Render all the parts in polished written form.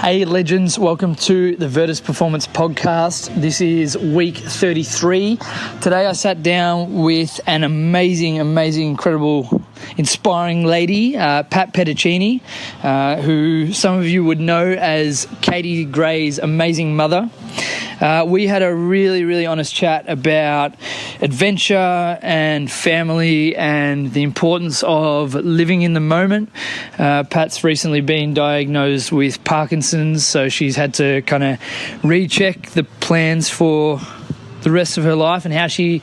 Hey legends, welcome to the Virtus Performance Podcast. This is week 33. Today I sat down with an amazing, incredible, inspiring lady, Pat Pedicini, who some of you would know as Katie Gray's amazing mother. We had a really honest chat about adventure and family and the importance of living in the moment. Pat's recently been diagnosed with Parkinson's, so she's had to kind of recheck the plans for the rest of her life and how she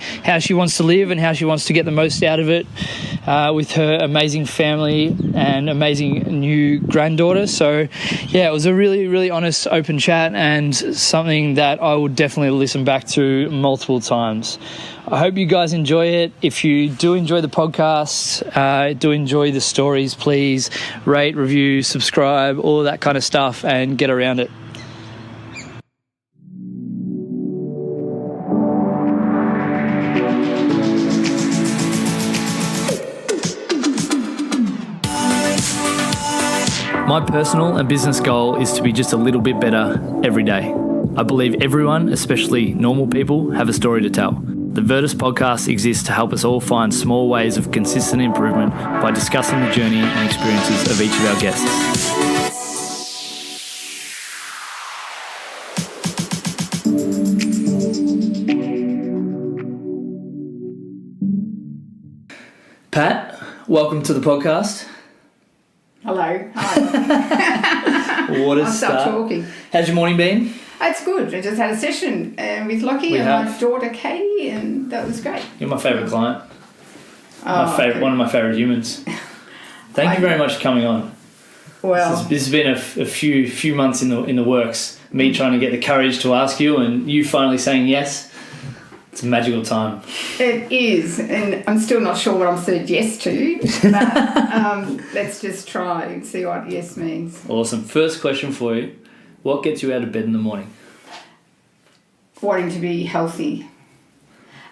wants to live and how she wants to get the most out of it with her amazing family and amazing new granddaughter. So yeah, it was a really honest, open chat and something that I would definitely listen back to multiple times. I hope you guys enjoy it. If you do enjoy the podcast, do enjoy the stories, please rate, review, subscribe, all of that kind of stuff, and get around it. My personal and business goal is to be just a little bit better every day. I believe everyone, especially normal people, have a story to tell. The Virtus podcast exists to help us all find small ways of consistent improvement by discussing the journey and experiences of each of our guests. Pat, welcome to the podcast. Hello. Hi. What a I'll start. start talking. How's your morning been? It's good. I just had a session with Lockie and my daughter Katie, and that was great. You're my favourite client. Okay. One of my favourite humans. Thank you very much for coming on. Well, This has been a few months in the works. Me trying to get the courage to ask you, and you finally saying yes. It's a magical time. it is, and I'm still not sure what I'm said yes to, but let's just try and see what yes means. Awesome. First question for you. What gets you out of bed in the morning? Wanting to be healthy,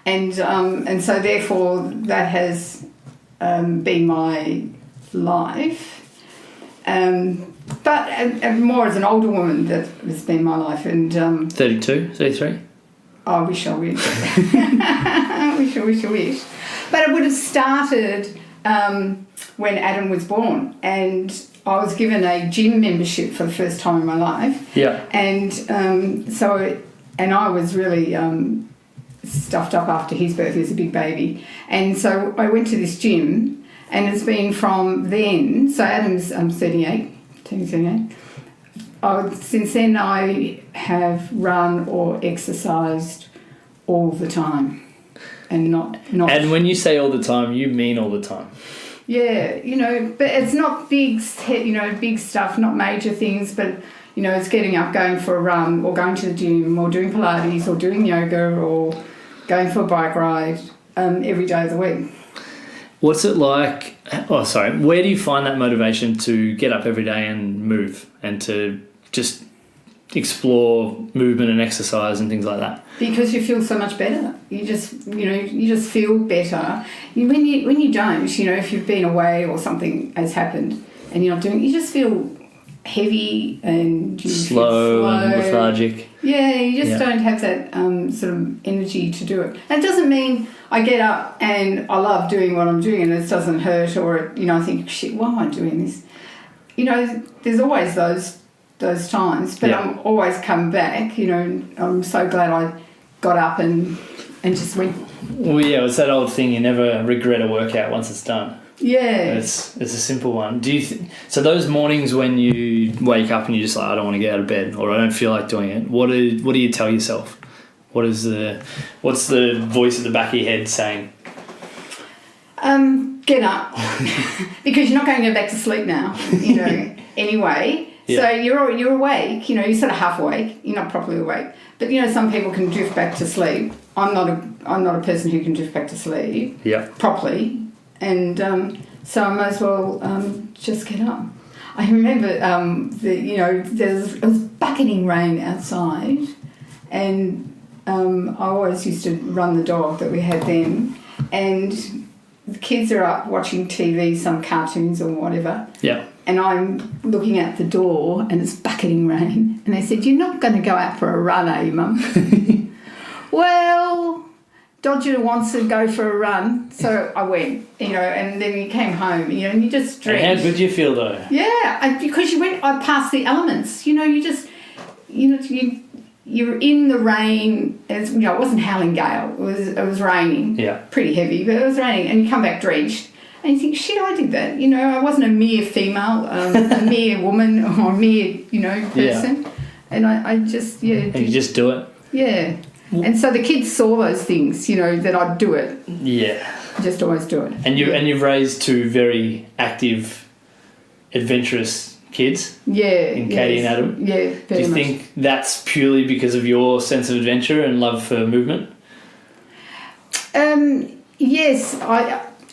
and so therefore that has been my life. But more as an older woman, that has been my life. And 32, 33? I wish. I wish. But it would have started when Adam was born, and I was given a gym membership for the first time in my life. Yeah. And and I was really stuffed up after his birth. He was a big baby. And so I went to this gym, and it's been from then, so Adam's 38, turning 38. Since then I have run or exercised all the time, and not. And when you say all the time, you mean all the time. Yeah, but it's not big stuff, not major things, but it's getting up, going for a run, or going to the gym, or doing Pilates, or doing yoga, or going for a bike ride every day of the week. What's it like? Where do you find that motivation to get up every day and move and to just explore movement and exercise and things like that? Because you feel so much better. You just feel better. When you don't, if you've been away or something has happened and you're not doing it, you just feel heavy and you slow and lethargic. Yeah, you just don't have that sort of energy to do it. And it doesn't mean I get up and I love doing what I'm doing and it doesn't hurt, or I think, shit, why am I doing this? There's always those times, but I'm always come back. I'm so glad I got up and just went. Well, yeah, it's that old thing, you never regret a workout once it's done. Yeah. It's a simple one. Do you so those mornings when you wake up and you're just like, I don't want to get out of bed, or I don't feel like doing it, what do you tell yourself? What's the voice at the back of your head saying? Get up. Because you're not going to go back to sleep now, anyway. Yeah. So you're awake, you're sort of half awake, you're not properly awake. But some people can drift back to sleep. I'm not a person who can drift back to sleep properly. And so I might as well just get up. I remember it was bucketing rain outside, and I always used to run the dog that we had then, and the kids are up watching TV, some cartoons or whatever. Yeah. and I'm looking out the door and it's bucketing rain. And they said, "You're not going to go out for a run, are you, Mum?" Well, Dodger wants to go for a run, so I went, and then you came home, and you just drenched. And how good you feel though? Yeah, because I passed the elements. You're in the rain. It wasn't howling gale. It was raining. Yeah. Pretty heavy, but it was raining, and you come back drenched. And you think, shit, I did that. I wasn't a mere female, a mere woman, or a mere, person. Yeah. And I just, And you just do it. Yeah. And so the kids saw those things, that I'd do it. Yeah. Just always do it. And you've raised two very active, adventurous kids. Yeah. In Katie and Adam. Yeah, very much. Do you think that's purely because of your sense of adventure and love for movement? Yes,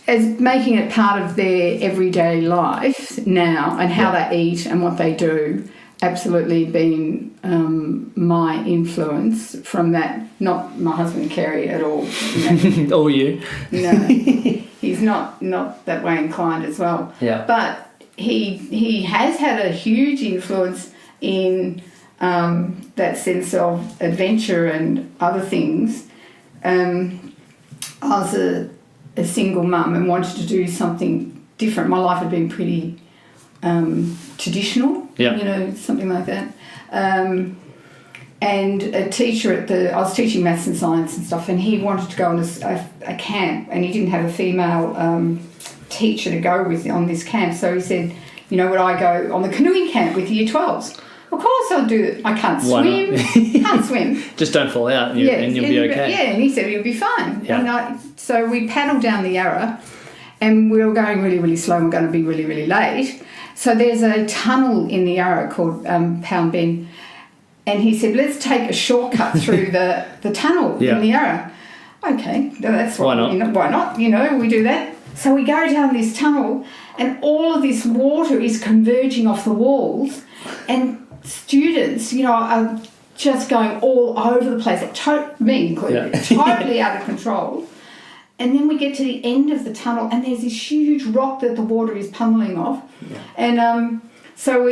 as making it part of their everyday life now and how they eat and what they do, absolutely been my influence from that. Not my husband Kerry at all. Or you? No, he's not that way inclined as well. Yeah. But he has had a huge influence in that sense of adventure and other things. I was a single mum and wanted to do something different. My life had been pretty traditional, something like that. And a teacher I was teaching maths and science and stuff, and he wanted to go on a camp, and he didn't have a female teacher to go with on this camp. So he said, would I go on the canoeing camp with year 12s? Of course I'll do it. I can't swim. Can't swim. Just don't fall out and you'll be okay. Yeah, and he said you'll be fine. Yeah. So we paddled down the Yarra, and we were going really, really slow and we're going to be really, really late. So there's a tunnel in the Yarra called Pound Bend, and he said, let's take a shortcut through the tunnel in the Yarra. Okay, that's why not? Why not? We do that. So we go down this tunnel, and all of this water is converging off the walls, and students, are just going all over the place, me included, totally out of control. And then we get to the end of the tunnel, and there's this huge rock that the water is pummeling off. Yeah. And so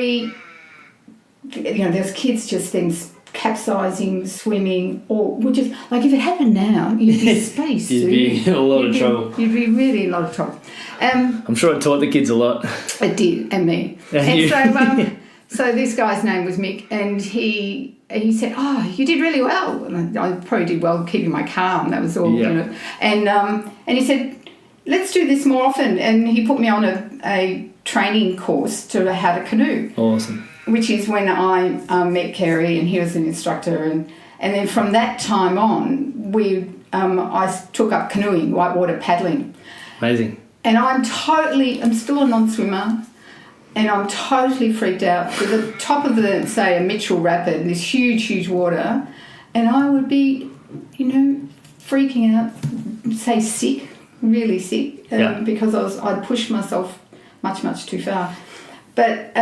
there's kids just then capsizing, swimming, or we just, like, if it happened now, you'd be spaced. You'd be in a lot of trouble. You'd be really in a lot of trouble. I'm sure it taught the kids a lot. It did, and me. And so this guy's name was Mick, and he said, "Oh, you did really well." And I probably did well keeping my calm. That was all, And he said, "Let's do this more often." And he put me on a training course to how to canoe. Awesome. Which is when I met Kerry, and he was an instructor, and then from that time on, I took up canoeing, whitewater paddling. Amazing. And I'm still a non-swimmer. And I'm totally freaked out to the top of say, a Mitchell Rapid, this huge, huge water, and I would be, freaking out, say sick, really sick, because I'd pushed myself much, much too far. But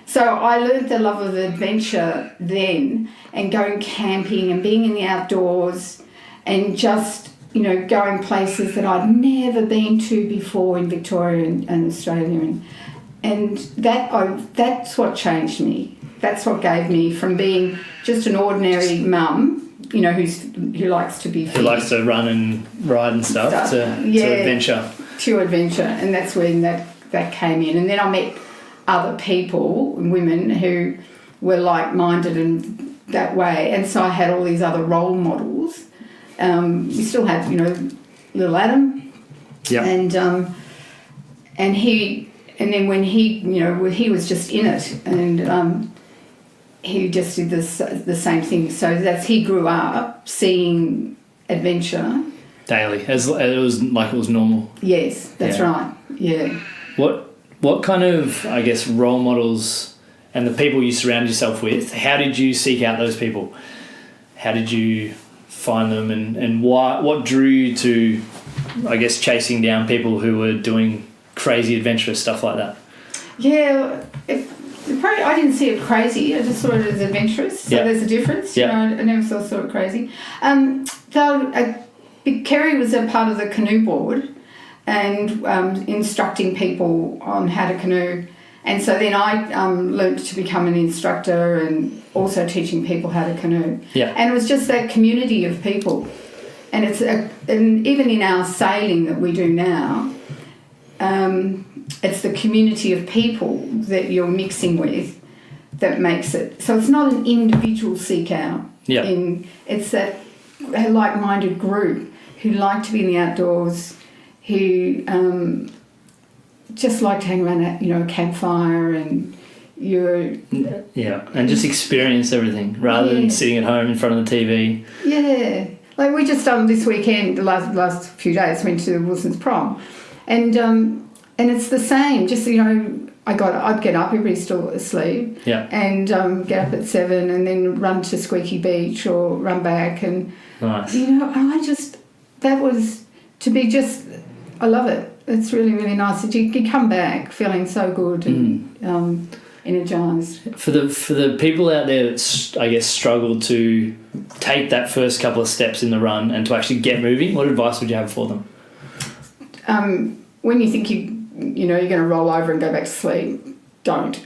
so I learned the love of adventure then, and going camping and being in the outdoors, and just, going places that I'd never been to before in Victoria and Australia. And that's what changed me. That's what gave me from being just an ordinary mum, who likes to be fit. Who likes to run and ride and stuff. To adventure. To adventure. And that's when that came in. And then I met other people, women, who were like-minded and that way. And so I had all these other role models. We still had, little Adam. Yeah. And he... And then when he was just in it, and he just did the same thing. So he grew up seeing adventure daily, as it was normal. Yes, that's right. Yeah. What kind of, I guess, role models and the people you surround yourself with? How did you seek out those people? How did you find them, and what drew you to, I guess, chasing down people who were doing crazy adventurous stuff like that? Yeah, I didn't see it crazy. I just saw it as adventurous. So there's a difference. I never saw it crazy. Kerry was a part of the canoe board, and instructing people on how to canoe. And so then I learnt to become an instructor and also teaching people how to canoe. Yeah. And it was just that community of people. And and even in our sailing that we do now, it's the community of people that you're mixing with that makes it. So it's not an individual seek out. Yeah. It's that like-minded group who like to be in the outdoors, who just like to hang around at, a campfire and and just experience everything rather than sitting at home in front of the TV. Yeah. Like we just this weekend, the last few days, went to Wilson's prom, and it's the same. Just I'd get up, everybody's still asleep, and get up at 7, and then run to Squeaky Beach or run back, and nice. That was to be just. I love it. It's really, really nice that you come back feeling so good and energised. For the people out there that I guess struggle to take that first couple of steps in the run and to actually get moving, what advice would you have for them? When you think you're going to roll over and go back to sleep, don't.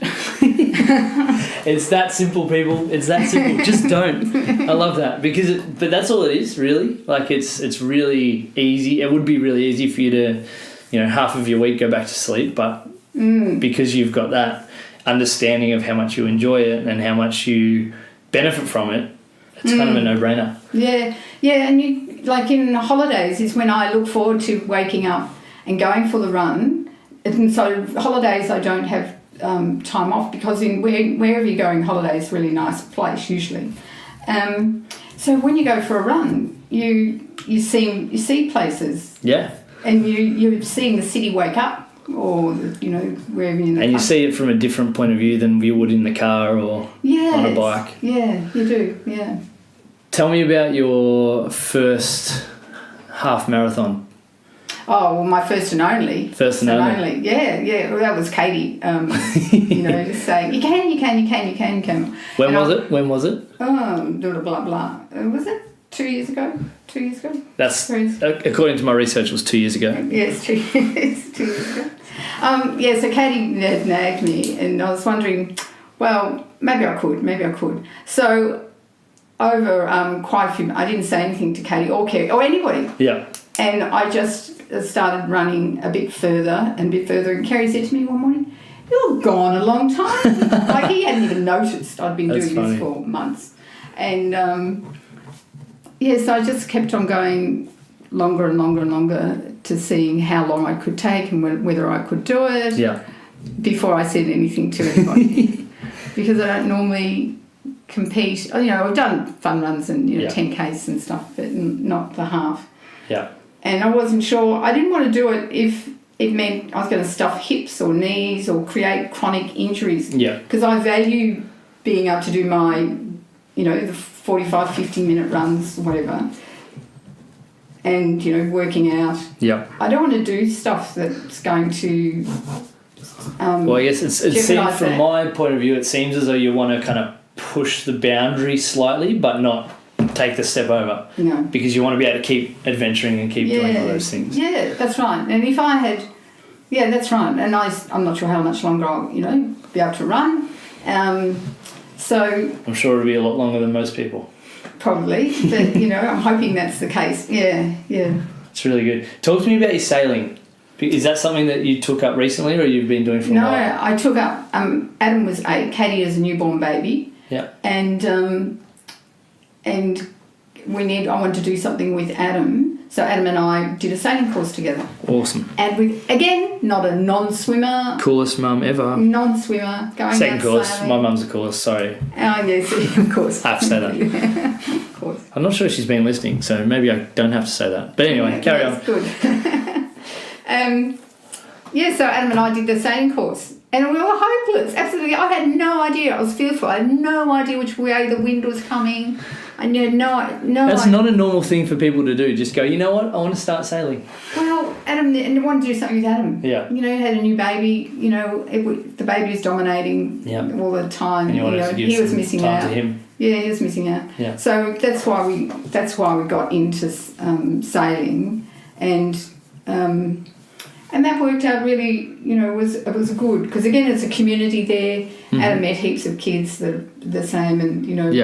It's that simple, people. It's that simple. Just don't. I love that but that's all it is, really. Like it's really easy. It would be really easy for you to, half of your week go back to sleep, but because you've got that understanding of how much you enjoy it and how much you benefit from it, it's kind of a no-brainer. Yeah, and you like in holidays is when I look forward to waking up and going for the run. And so holidays I don't have time off because wherever you're going, holiday is a really nice place usually. So when you go for a run, you see places. Yeah. And you're seeing the city wake up, or wherever you're in the and you see it from a different point of view than you would in the car or on a bike. Yeah, you do. Yeah. Tell me about your first half marathon. Oh, well, my first and only. First and only. Yeah. Well, that was Katie, just saying, you can. When was it? Oh, blah, blah, blah. Was it 2 years ago? 2 years ago? That's, according to my research, was 2 years ago. Yes, 2 years ago. So Katie had nagged me, and I was wondering, well, maybe I could. So over quite a few, I didn't say anything to Katie or Kerry or anybody. Yeah. And I just started running a bit further. And Kerry said to me one morning, "You're gone a long time." Like he hadn't even noticed I'd been doing this for months. And so I just kept on going longer and longer and longer to seeing how long I could take and whether I could do it. Yeah. Before I said anything to anybody, because I don't normally compete. I've done fun runs and 10Ks and stuff, but not the half. Yeah. And I wasn't sure. I didn't want to do it if it meant I was going to stuff hips or knees or create chronic injuries. Yeah. Because I value being able to do my, the 45, 50-minute runs, whatever, and, working out. Yeah. I don't want to do stuff that's going to... well, I guess it seems, from my point of view, it seems as though you want to kind of push the boundary slightly, but not take the step over. No. Because you want to be able to keep adventuring and keep doing all those things. Yeah, that's right. And if I had... Yeah, that's right. And I'm not sure how much longer I'll, be able to run. So... I'm sure it'll be a lot longer than most people. Probably. But, I'm hoping that's the case. Yeah. It's really good. Talk to me about your sailing. Is that something that you took up recently or you've been doing for a while? No, I took up... Adam was 8. Katie is a newborn baby. Yeah. And I wanted to do something with Adam. So Adam and I did a sailing course together. Awesome. And with, again, not a non-swimmer. Coolest mum ever. Non-swimmer. Second coolest. Sailing. My mum's the coolest, sorry. Oh, yes, of course. I have to say that. Yeah, of course. I'm not sure she's been listening, so maybe I don't have to say that. But anyway, carry on. That's good. So Adam and I did the sailing course. And we were hopeless. Absolutely. I had no idea. I was fearful. I had no idea which way the wind was coming. I had no That's not a normal thing for people to do. Just go, you know what? I want to start sailing. Well, Adam, and I wanted to do something with Adam. Yeah. Had a new baby. The baby was dominating all the time. And you wanted to give he was missing time out. to him. Yeah, he was missing out. Yeah. So that's why we got into sailing, and And that worked out really, it was good. Because, again, it's a community there. And I met heaps of kids that are the same and,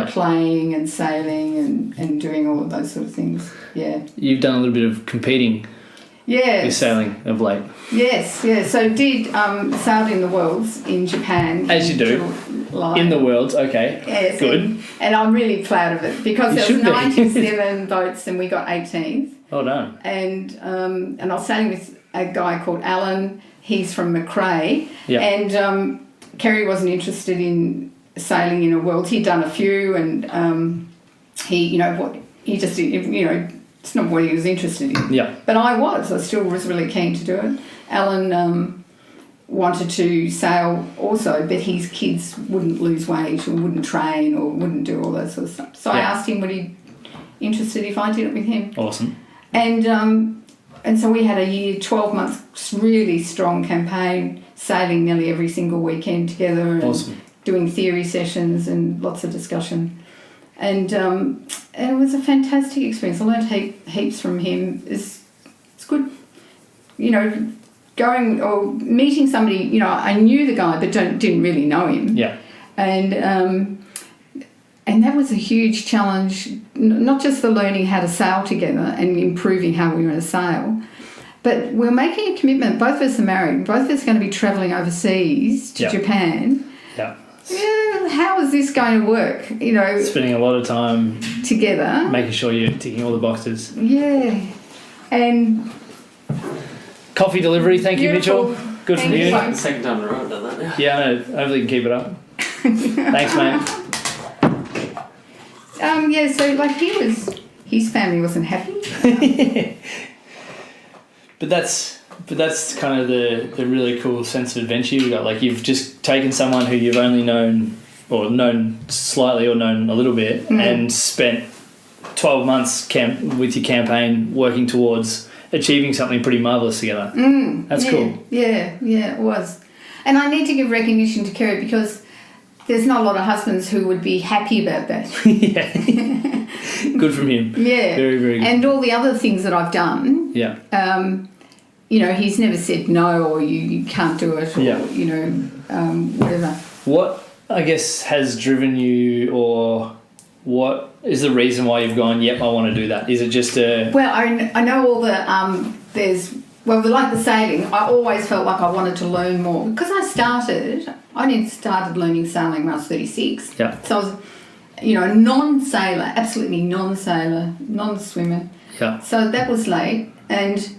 playing and sailing and doing all of those sort of things. Yeah. You've done a little bit of competing with sailing of late. Yes. So did sailed in the Worlds in Japan. As you do. In the Worlds, okay. Yes. Good. And I'm really proud of it because there was 97 boats and we got 18th. Well done. And I was sailing with a guy called Alan. He's from Macrae. Yeah. And Kerry wasn't interested in sailing in a world. He'd done a few, and he just it's not what he was interested in. Yeah. But I still was really keen to do it. Alan wanted to sail also, but his kids wouldn't lose weight or wouldn't train or wouldn't do all that sort of stuff. So I asked him would he interested if I did it with him. Awesome. And so we had a year, 12 months, really strong campaign, sailing nearly every single weekend together and doing theory sessions and lots of discussion. And it was a fantastic experience. I learned heaps from him. It's good, going or meeting somebody, I knew the guy but didn't really know him. Yeah. And that was a huge challenge, not just the learning how to sail together and improving how we were to sail, but we're making a commitment. Both of us are married. Both of us are going to be travelling overseas to Japan. Yeah. Yeah, how is this going to work? Spending a lot of time together. Making sure you're ticking all the boxes. Yeah. And coffee delivery, thank you, Mitchell. Good from you. It's like the second time in a row I've done that now. Yeah, I know. Hopefully you can keep it up. Thanks, mate. So his family wasn't happy. But that's kind of the really cool sense of adventure you got. Like you've just taken someone who you've only known or known slightly or known a little bit and spent 12 months with your campaign working towards achieving something pretty marvellous together. That's cool. Yeah, it was. And I need to give recognition to Kerry because there's not a lot of husbands who would be happy about that. Yeah. Good from him. Yeah. Very, very good. And all the other things that I've done, he's never said no or you can't do it or, whatever. What, I guess, has driven you or what is the reason why you've gone, yep, I want to do that? Is it just a... Well, I know all the... like the sailing, I always felt like I wanted to learn more. Because I started learning sailing when I was 36. Yeah. So I was, a non-sailor, absolutely non-sailor, non-swimmer. Yeah. So that was late. And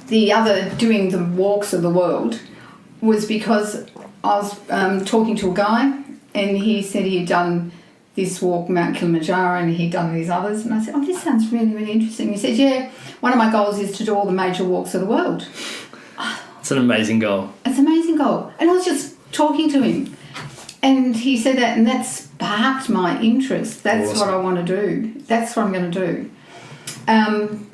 the other, doing the walks of the world, was because I was talking to a guy and he said he had done this walk, Mount Kilimanjaro, and he'd done these others. And I said, this sounds really, really interesting. He said, yeah, one of my goals is to do all the major walks of the world. It's an amazing goal. It's an amazing goal. And I was just talking to him. And he said that, and that sparked my interest. That's what I want to do. That's what I'm going to do. And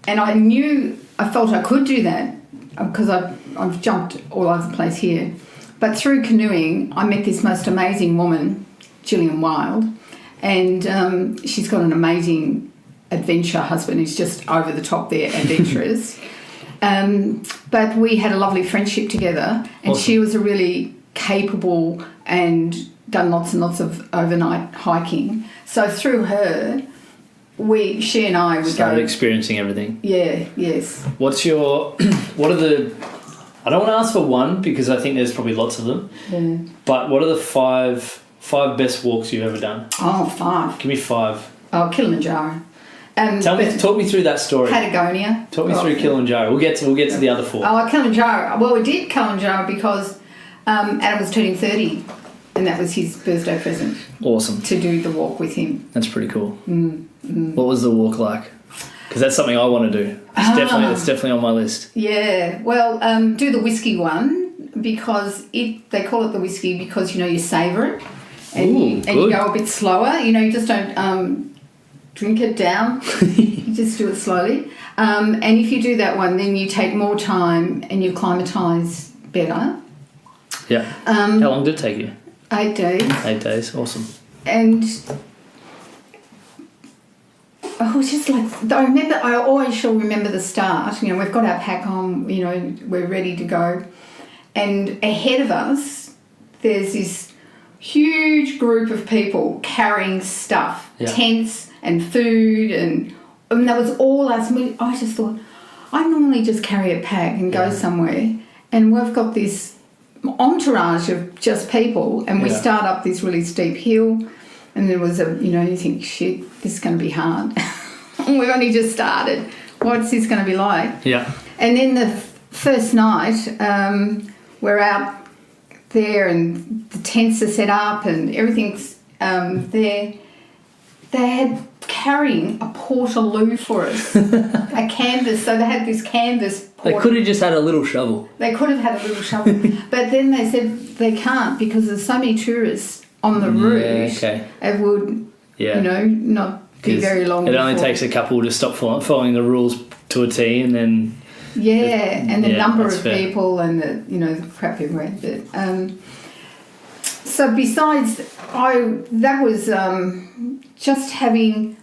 I felt I could do that because I've jumped all over the place here. But through canoeing, I met this most amazing woman, Gillian Wilde, and she's got an amazing adventure husband who's just over the top there, adventurous. But we had a lovely friendship together, and she was a really capable and done lots and lots of overnight hiking. So through her, she and I would started experiencing everything. Yeah, yes. What are the... I don't want to ask for one because I think there's probably lots of them. Yeah. But what are the five best walks you've ever done? Oh, 5. Give me 5. Oh, Kilimanjaro. Talk me through that story. Patagonia. Talk me through Kilimanjaro. We'll get to the other 4. Oh, Kilimanjaro. Well, we did Kilimanjaro because Adam was turning 30 and that was his birthday present. Awesome. To do the walk with him. That's pretty cool. What was the walk like? Because that's something I want to do. It's definitely on my list. Yeah. Well, do the whiskey one because they call it the whiskey because, you savour it and you go a bit slower. You just don't drink it down. You just do it slowly. And if you do that one, then you take more time and you acclimatise better. Yeah. How long did it take you? 8 days. 8 days. Awesome. And it was just like, I always shall remember the start. You know, we've got our pack on, you know, we're ready to go. And ahead of us, there's this huge group of people carrying stuff, tents and food, and that was all us. I just thought, I normally just carry a pack and go somewhere, and we've got this entourage of just people, and we start up this really steep hill, and there was you think, shit, this is going to be hard. We've only just started. What's this going to be like? Yeah. And then the first night, we're out there and the tents are set up and everything's there. They had carrying a portaloo for us, a canvas. So they had this canvas. They could have just had a little shovel. They could have had a little shovel. But then they said they can't because there's so many tourists on the route. Okay. It would, not be very long. It only takes a couple to stop following the rules to a T, and then... Yeah, and the number of people and the crap everywhere. But, so besides, that was just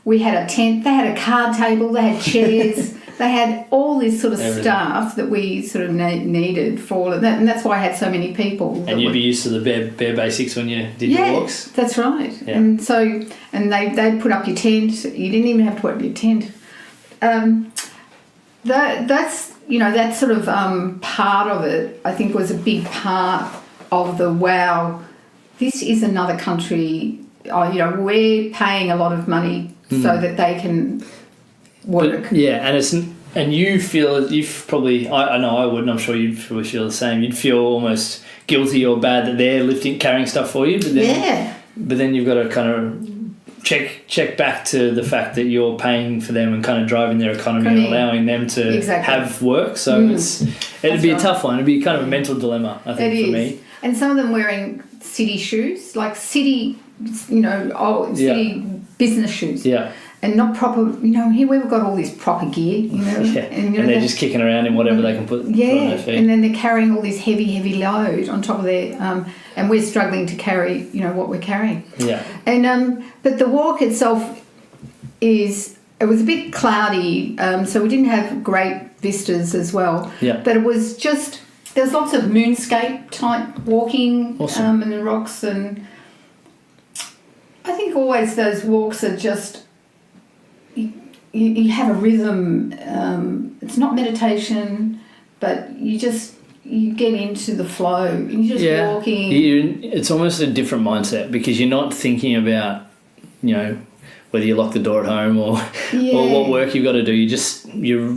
we had a tent, they had a card table, they had chairs, they had all this sort of stuff that we sort of needed for that, and that's why I had so many people. And you'd be used to the bare basics when you did your walks? That's right. Yeah. And so, they'd put up your tent, you didn't even have to put up your tent. That's that sort of part of it, I think, was a big part of the wow, this is another country, we're paying a lot of money so that they can work. But, and you feel, you've probably, I know I would, and I'm sure you'd probably feel the same, you'd feel almost guilty or bad that they're carrying stuff for you, but then you've got to kind of check back to the fact that you're paying for them and kind of driving their economy and allowing them to have work. So it'd be a tough one. It'd be kind of a mental dilemma, I think, for me. And some of them wearing city shoes, like city, city business shoes. Yeah. And not proper, here we've got all this proper gear, And they're just kicking around in whatever they can put on their feet. And then they're carrying all this heavy load on top of their, and we're struggling to carry, what we're carrying. Yeah. And, but the walk itself it was a bit cloudy, so we didn't have great vistas as well. Yeah. But it was just, there's lots of moonscape type walking, in the rocks, and I think always those walks are just, you have a rhythm. It's not meditation, but you get into the flow. You're just walking. It's almost a different mindset because you're not thinking about, whether you lock the door at home or what work you've got to do. You're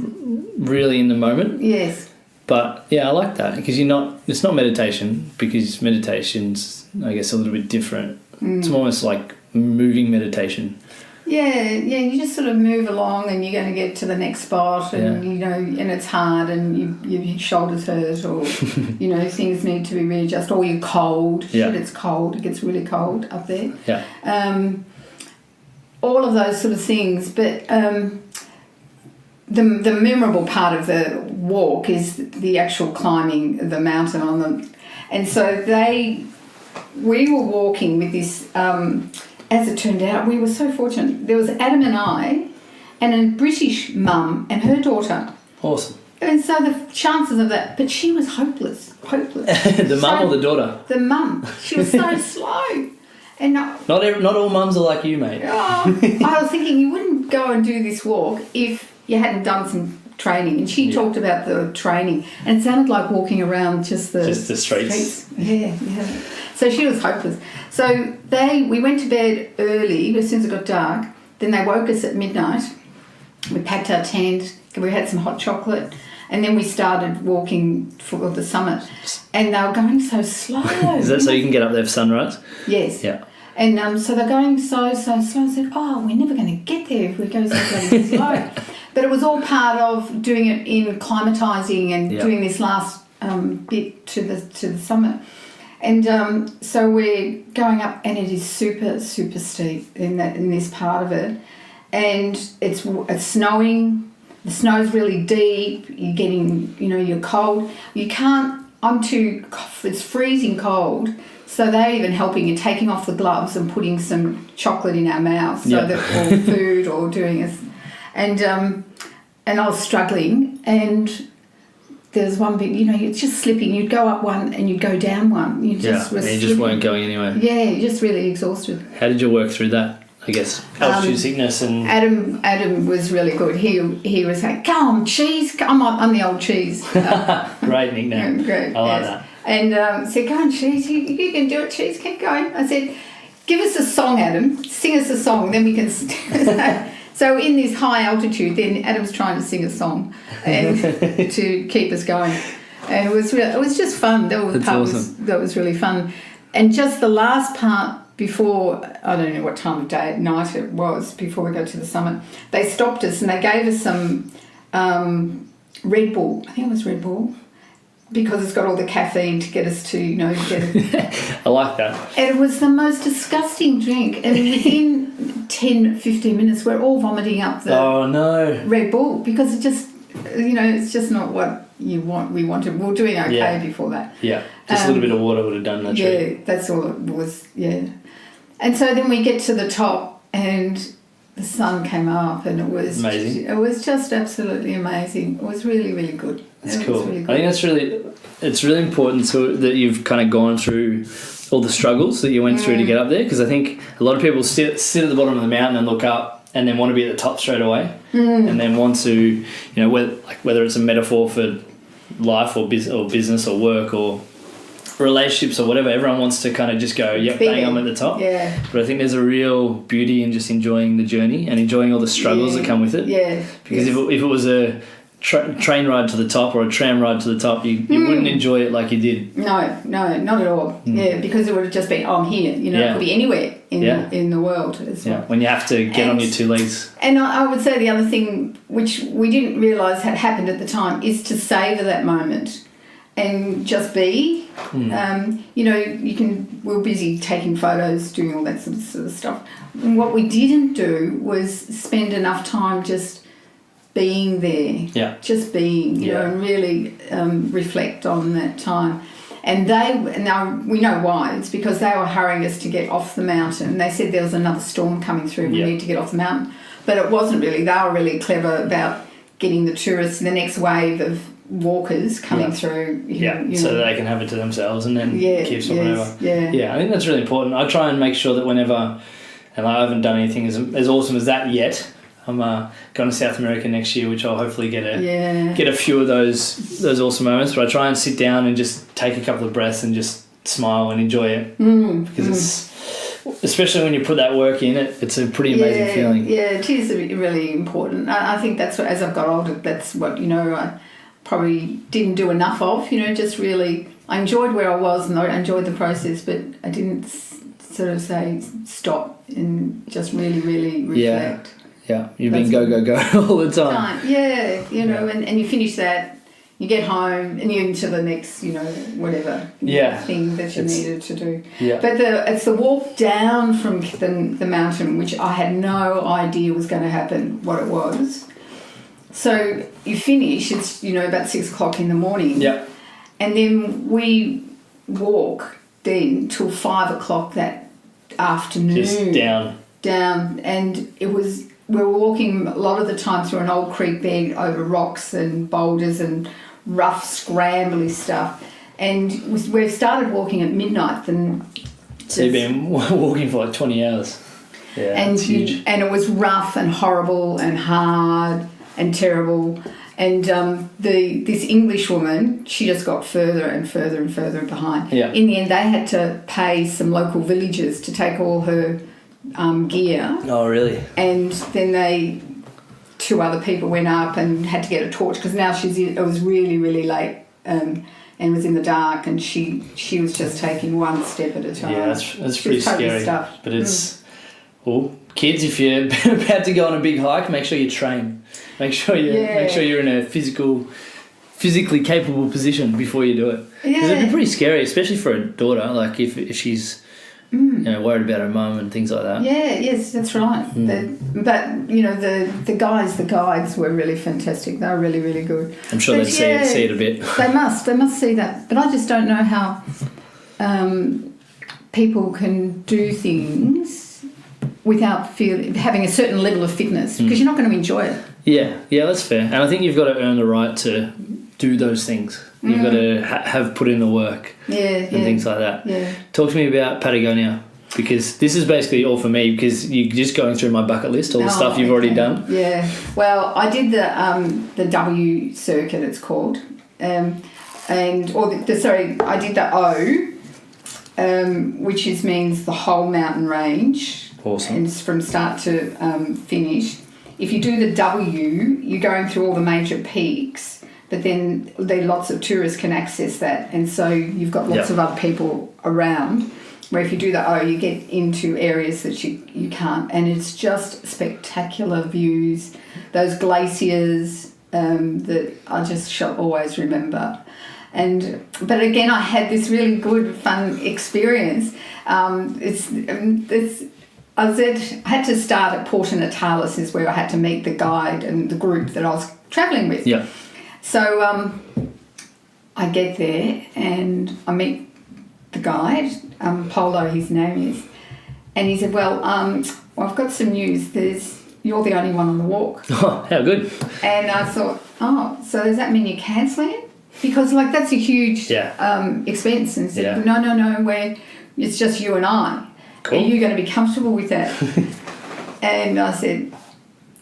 really in the moment. Yes. But I like that because it's not meditation, because meditation's, I guess, a little bit different. It's almost like moving meditation. Yeah, you just sort of move along and you're going to get to the next spot and, and it's hard and your shoulders hurt or, things need to be readjusted or you're cold. Yeah. Shit, it's cold. It gets really cold up there. Yeah. All of those sort of things. But the memorable part of the walk is the actual climbing the mountain on them. And so we were walking with this... as it turned out, we were so fortunate. There was Adam and I and a British mum and her daughter. Awesome. And so the chances of that, but she was hopeless. The mum or the daughter? The mum. She was so slow. And not all mums are like you, mate. I was thinking you wouldn't go and do this walk if you hadn't done some training. And she talked about the training and it sounded like walking around just the streets. Yeah. So she was hopeless. So we went to bed early as soon as it got dark. Then they woke us at midnight. We packed our tent. We had some hot chocolate. And then we started walking for the summit. And they were going so slow. Is that so you can get up there for sunrise? Yes. Yeah. And so they're going so slow. I said, we're never going to get there if we go so bloody slow. But it was all part of doing it in climatising and doing this last bit to the summit. And so we're going up, and it is super, super steep in this part of it. And it's snowing. The snow's really deep. You're getting, you're cold. You can't. It's freezing cold. So they're even helping in taking off the gloves and putting some chocolate in our mouths, so that or food or doing us, and I was struggling, and there's one bit, you're just slipping. You'd go up one and you'd go down one. You just weren't going anywhere. Yeah, you're just really exhausted. How did you work through that? I guess altitude sickness and Adam was really good. He was like, "Come on, cheese! I'm the old cheese." Great nickname. Great, I like that. And said, "Go on, cheese! You can do it, cheese. Keep going." I said, "Give us a song, Adam. Sing us a song, then we can." So in this high altitude, then Adam's trying to sing a song and to keep us going, and it was just fun. That was really fun, and just the last part. Before, I don't know what time of day, night it was, before we go to the summit, they stopped us and they gave us some Red Bull. I think it was Red Bull, because it's got all the caffeine to get us to, get it. I like that. And it was the most disgusting drink. And within 10, 15 minutes, we're all vomiting up the Red Bull, because it just, it's just not what we wanted. We were doing okay before that. Yeah, just a little bit of water would have done that. Yeah, that's all it was, And so then we get to the top and the sun came up and it was amazing. It was just absolutely amazing. It was really, really good. That's cool. Really good. I think it's really important that you've kind of gone through all the struggles that you went through to get up there, because I think a lot of people sit at the bottom of the mountain and look up and then want to be at the top straight away, and then want to, whether it's a metaphor for life or business or work or relationships or whatever, everyone wants to kind of just go, bang, I'm at the top. Yeah. But I think there's a real beauty in just enjoying the journey and enjoying all the struggles that come with it. Yeah. Because if it was a train ride to the top or a tram ride to the top, you wouldn't enjoy it like you did. No, not at all. Yeah, because it would have just been, I'm here. It could be anywhere in the world as well. When you have to get on your two legs. And I would say the other thing, which we didn't realise had happened at the time, is to savour that moment and just be. We're busy taking photos, doing all that sort of stuff. And what we didn't do was spend enough time just being there, just being, and really reflect on that time. And now we know why. It's because they were hurrying us to get off the mountain. They said there was another storm coming through. We need to get off the mountain, but it wasn't really. They were really clever about getting the tourists, the next wave of walkers coming through. So that they can have it to themselves and then keep someone over. Yeah, I think that's really important. I try and make sure that whenever, and I haven't done anything as awesome as that yet. I'm going to South America next year, which I'll hopefully get a few of those awesome moments. But I try and sit down and just take a couple of breaths and just smile and enjoy it, because it's, especially when you put that work in it, it's a pretty amazing feeling. Yeah, it is really important. I think that's what, as I've got older, that's what I probably didn't do enough of. Just really, I enjoyed where I was and I enjoyed the process, but I didn't sort of say stop and just really, really reflect. Yeah, you've been go all the time. And you finish that, you get home and you're into the next, whatever thing that you needed to do. Yeah. But it's the walk down from the mountain, which I had no idea was going to happen, what it was. So you finish, it's, about 6 o'clock in the morning. Yeah. And then we walk then till 5 o'clock that afternoon. Just down, and we were walking a lot of the time through an old creek bed over rocks and boulders and rough, scrambly stuff. And we've started walking at midnight. So you've been walking for like 20 hours. Yeah, it's huge. And it was rough and horrible and hard and terrible. And this English woman, she just got further and further and further behind. Yeah. In the end, they had to pay some local villagers to take all her gear. Oh, really? And then two other people went up and had to get a torch, because now it was really, really late and it was in the dark, and she was just taking one step at a time. Yeah, that's pretty scary. Stuffed. But it's, kids, if you're about to go on a big hike, make sure you train. Make sure you're in a physically capable position before you do it. Because it'd be pretty scary, especially for a daughter, like if she's worried about her mum and things like that. Yeah, yes, that's right. The guides were really fantastic. They were really, really good. I'm sure they'd see it a bit. They must see that. But I just don't know how people can do things without having a certain level of fitness because you're not going to enjoy it. Yeah, that's fair. And I think you've got to earn the right to do those things. You've got to have put in the work and things like that. Yeah. Talk to me about Patagonia, because this is basically all for me, because you're just going through my bucket list, all the stuff you've already done. Yeah. Well, I did the W circuit, it's called. I did the O, which means the whole mountain range. Awesome. And it's from start to finish. If you do the W, you're going through all the major peaks, but then lots of tourists can access that, and so you've got lots of other people around. Where if you do the O, you get into areas that you can't, and it's just spectacular views. Those glaciers that I just shall always remember. But again, I had this really good, fun experience. I had to start at Port Natalis, is where I had to meet the guide and the group that I was travelling with. Yeah. So I get there and I meet the guide, Polo, his name is, and he said, well, I've got some news. You're the only one on the walk. Oh, how good. And I thought, so does that mean you're cancelling it? Because that's a huge expense. And he said, no, it's just you and I. Cool. Are you going to be comfortable with that? And I said,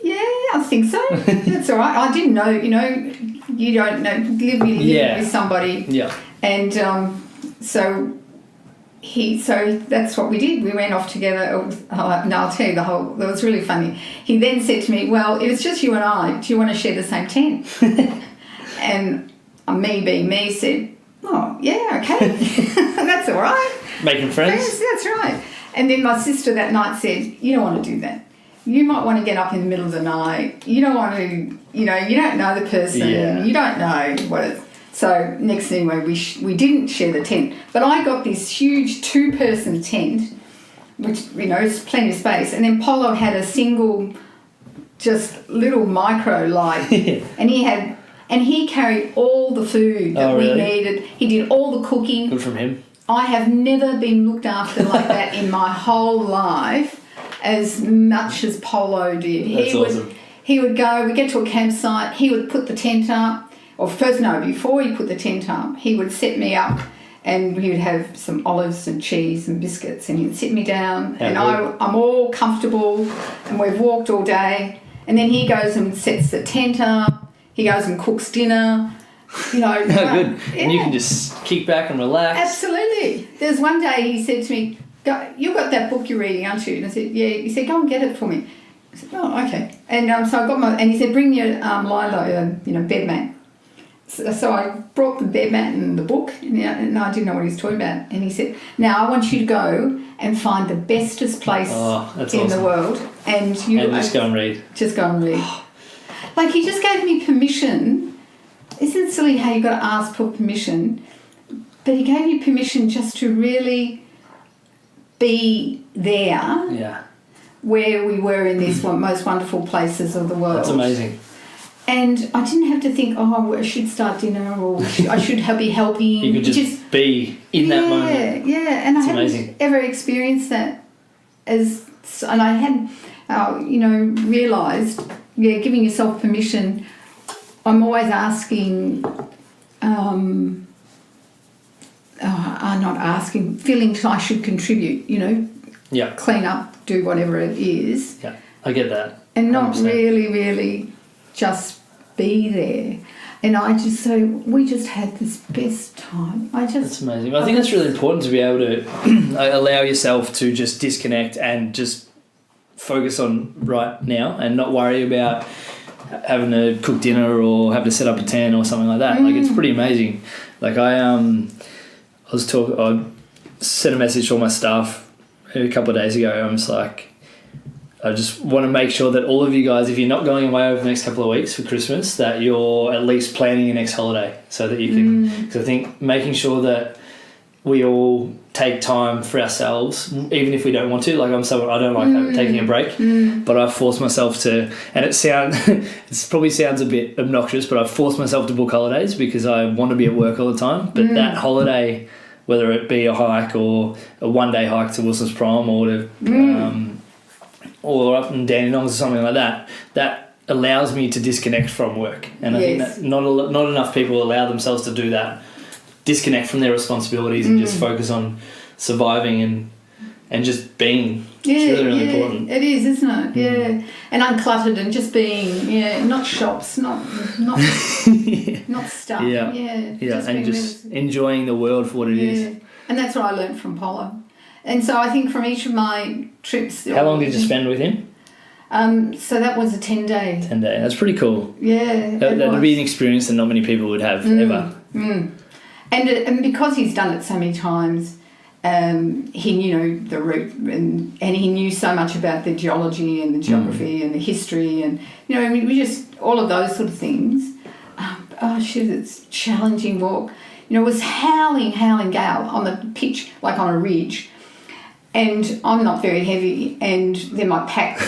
yeah, I think so. That's all right. I didn't know, you don't know, live with somebody. Yeah. And so that's what we did. We went off together. I'll tell you that was really funny. He then said to me, well, if it's just you and I, do you want to share the same tent? And me being me said, oh, yeah, okay. That's all right. Making friends? That's right. And then my sister that night said, you don't want to do that. You might want to get up in the middle of the night. You don't want to, you don't know the person. Yeah. You don't know what it's... So next thing we didn't share the tent. But I got this huge 2-person tent, which, is plenty of space. And then Polo had a single, just little micro light. And he carried all the food that we needed. He did all the cooking. Good from him. I have never been looked after like that in my whole life as much as Polo did. That's awesome. He would go, we'd get to a campsite, he would put the tent up, before he put the tent up, he would set me up and he would have some olives and cheese and biscuits and he'd sit me down I'm all comfortable and we've walked all day, and then he goes and sets the tent up, he goes and cooks dinner. Good. Yeah. And you can just kick back and relax. Absolutely. There's one day he said to me, you've got that book you're reading, aren't you? And I said, yeah. He said, go and get it for me. I said, oh, okay. And so I got and he said, bring your Lilo, bed mat. So I brought the bed mat and the book, and I didn't know what he was talking about. And he said, now I want you to go and find the bestest place in the world. And just go and read. Just go and read. He just gave me permission. Isn't it silly how you got to ask for permission? But he gave you permission just to really be there where we were in these most wonderful places of the world. That's amazing. And I didn't have to think, I should start dinner or I should be helping. You could just be in that moment. Yeah, and I hadn't ever experienced that and I hadn't, realised, giving yourself permission. I'm always asking, feeling I should contribute, clean up, do whatever it is. Yeah, I get that. And not 100%. Really just be there. And we just had this best time. That's amazing. I think that's really important to be able to allow yourself to just disconnect and just focus on right now and not worry about having to cook dinner or have to set up a tent or something like that. It's pretty amazing. I sent a message to all my staff a couple of days ago. I'm just I just want to make sure that all of you guys, if you're not going away over the next couple of weeks for Christmas, that you're at least planning your next holiday so that you can... Because I think making sure that we all take time for ourselves, even if we don't want to. I don't like taking a break, but I've forced myself to, and it probably sounds a bit obnoxious, but I've forced myself to book holidays because I want to be at work all the time. But that holiday whether it be a hike or a one-day hike to Wilson's Prom or to or up in Dandenongs or something like that, that allows me to disconnect from work. And I think that not enough people allow themselves to do that, disconnect from their responsibilities and just focus on surviving and just being. It's really important. It is, isn't it? Yeah. And uncluttered and just being, not shops, not not stuff. Yeah. And just enjoying the world for what it is. And that's what I learned from Polo. And so I think from each of my trips... How long did you spend with him? So that was a 10-day. 10-day. That's pretty cool. Yeah. That would be an experience that not many people would have ever. And because he's done it so many times, he knew the route and he knew so much about the geology and the geography and the history and, we just, all of those sort of things. It's a challenging walk. It was howling gale on the pitch, like on a ridge. And I'm not very heavy, and then my pack,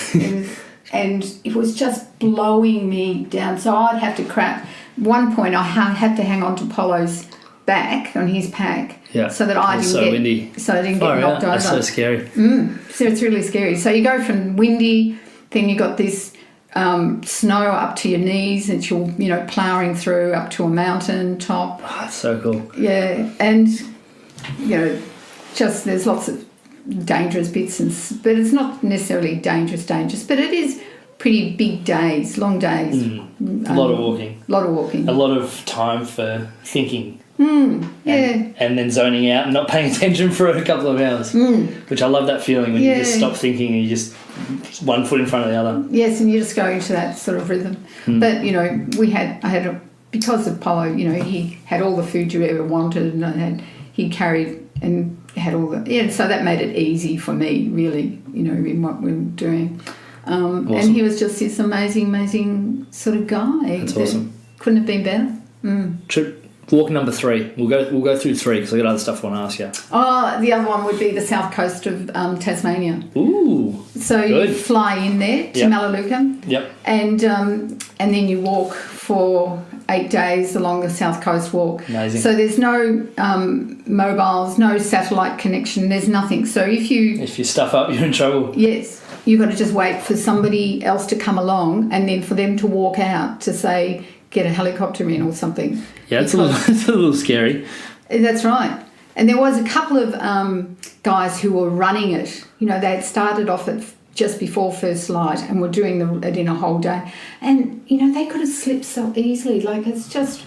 and it was just blowing me down. So I'd have to crack. One point, I had to hang on to Polo's back on his pack, so that I didn't get knocked over. That's so scary. So it's really scary. So you go from windy, then you got this snow up to your knees that you're ploughing through up to a mountain top. Oh, that's so cool. Yeah, and just there's lots of dangerous bits, but it's not necessarily dangerous, but it is pretty big days, long days. A lot of walking. A lot of time for thinking. And then zoning out and not paying attention for a couple of hours. Which I love that feeling when you just stop thinking and you just one foot in front of the other. Yes, and you just go into that sort of rhythm. But because of Polo, he had all the food you ever wanted, and he carried and had all the so that made it easy for me, really, in what we were doing. Awesome. And he was just this amazing sort of guy. That's awesome. Couldn't have been better. Trip. Walk number 3. We'll go through 3 because I got other stuff I want to ask you. Oh, the other one would be the south coast of Tasmania. Ooh. So good. you fly in there to Melaleuca. Yep. And then you walk for 8 days along the south coast walk. Amazing. So there's no mobiles, no satellite connection. There's nothing. So if you stuff up, you're in trouble. Yes, you've got to just wait for somebody else to come along, and then for them to walk out to say, get a helicopter in or something. Yeah, it's a little scary. That's right. And there was a couple of guys who were running it. They had started off at just before first light and were doing it in a whole day. And, they could have slipped so easily. Like, it's just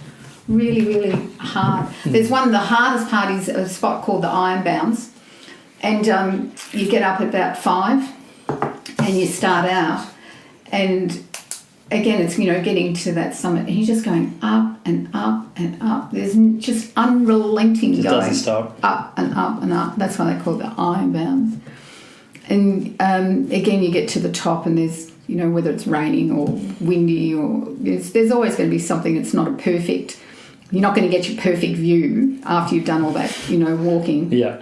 really, really hard. There's one of the hardest part is a spot called the Iron Bounds. And you get up at about 5 and you start out. And again, it's, getting to that summit. And you're just going up and up and up. There's just unrelenting going. It doesn't stop. Up and up and up. That's why they call it the Iron Bounds. And again, you get to the top and there's, whether it's raining or windy or... There's always going to be something that's not a perfect... You're not going to get your perfect view after you've done all that, walking. Yeah.